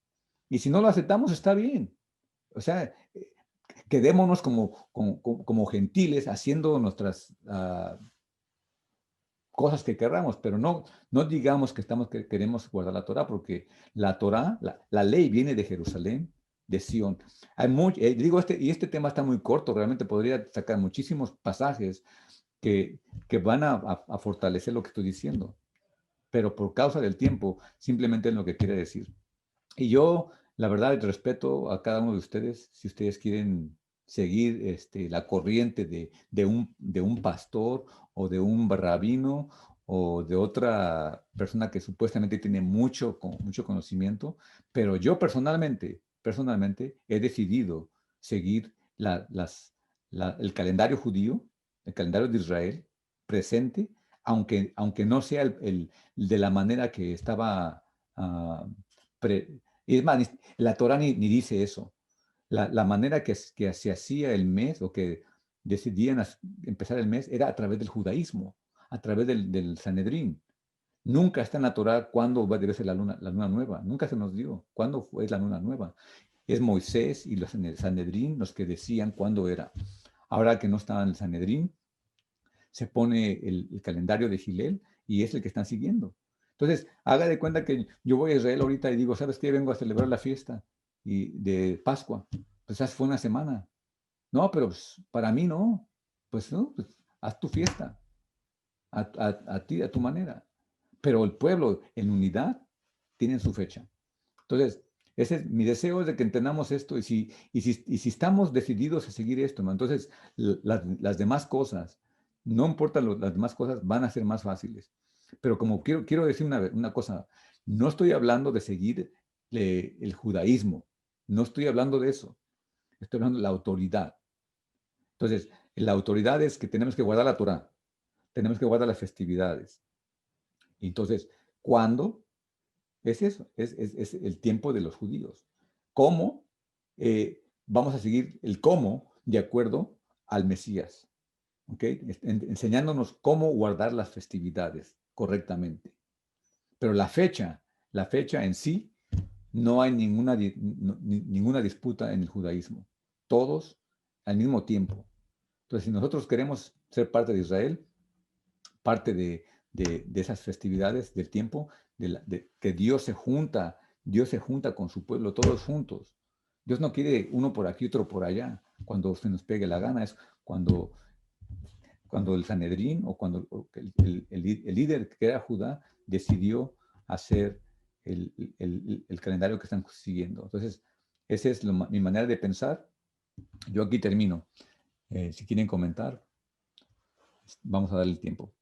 Y si no lo aceptamos, está bien. O sea, quedémonos como gentiles haciendo nuestras cosas que querramos, pero no digamos que queremos guardar la Torah, porque la Torah, la ley viene de Jerusalén, de Sión. Este tema está muy corto, realmente podría sacar muchísimos pasajes que van a fortalecer lo que estoy diciendo, pero por causa del tiempo, simplemente es lo que quiere decir. Y yo, la verdad, respeto a cada uno de ustedes, si ustedes quieren seguir la corriente de un pastor o de un rabino o de otra persona que supuestamente tiene mucho conocimiento, pero yo personalmente he decidido seguir el calendario judío, el calendario de Israel presente, aunque no sea de la manera que estaba ah, y es más, la Torah ni dice eso. La manera que se hacía el mes o que decidían empezar el mes era a través del judaísmo, a través del Sanedrín. Nunca está en la Torah cuándo debe ser la luna nueva. Nunca se nos dio cuándo fue la luna nueva. Es Moisés y los en el Sanedrín los que decían cuándo era. Ahora que no estaba en el Sanedrín, se pone el calendario de Gilel y es el que están siguiendo. Entonces, haga de cuenta que yo voy a Israel ahorita y digo, ¿sabes qué? Vengo a celebrar la fiesta de Pascua. Pues hace fue una semana. No, pero pues, para mí no. Pues no, pues, haz tu fiesta, a ti, a tu manera. Pero el pueblo en unidad tiene su fecha. Entonces, mi deseo es de que entendamos esto y si estamos decididos a seguir esto, ¿no? Entonces las demás cosas, no importa las demás cosas, van a ser más fáciles. Pero como quiero decir una cosa, no estoy hablando de seguir el judaísmo, no estoy hablando de eso, estoy hablando de la autoridad. Entonces, la autoridad es que tenemos que guardar la Torah, tenemos que guardar las festividades. Y entonces, ¿cuándo? Es eso, es el tiempo de los judíos. ¿Cómo? Vamos a seguir el cómo de acuerdo al Mesías, ¿ok? Enseñándonos cómo guardar las festividades correctamente. Pero la fecha en sí, no hay ninguna disputa en el judaísmo. Todos al mismo tiempo. Entonces, si nosotros queremos ser parte de Israel, parte de esas festividades del tiempo, que Dios se junta con su pueblo, todos juntos. Dios no quiere uno por aquí, otro por allá, cuando se nos pegue la gana, es cuando, cuando el Sanedrín o cuando el líder que era Judá decidió hacer el calendario que están siguiendo. Entonces, esa es mi manera de pensar. Yo aquí termino. Si quieren comentar, vamos a darle el tiempo.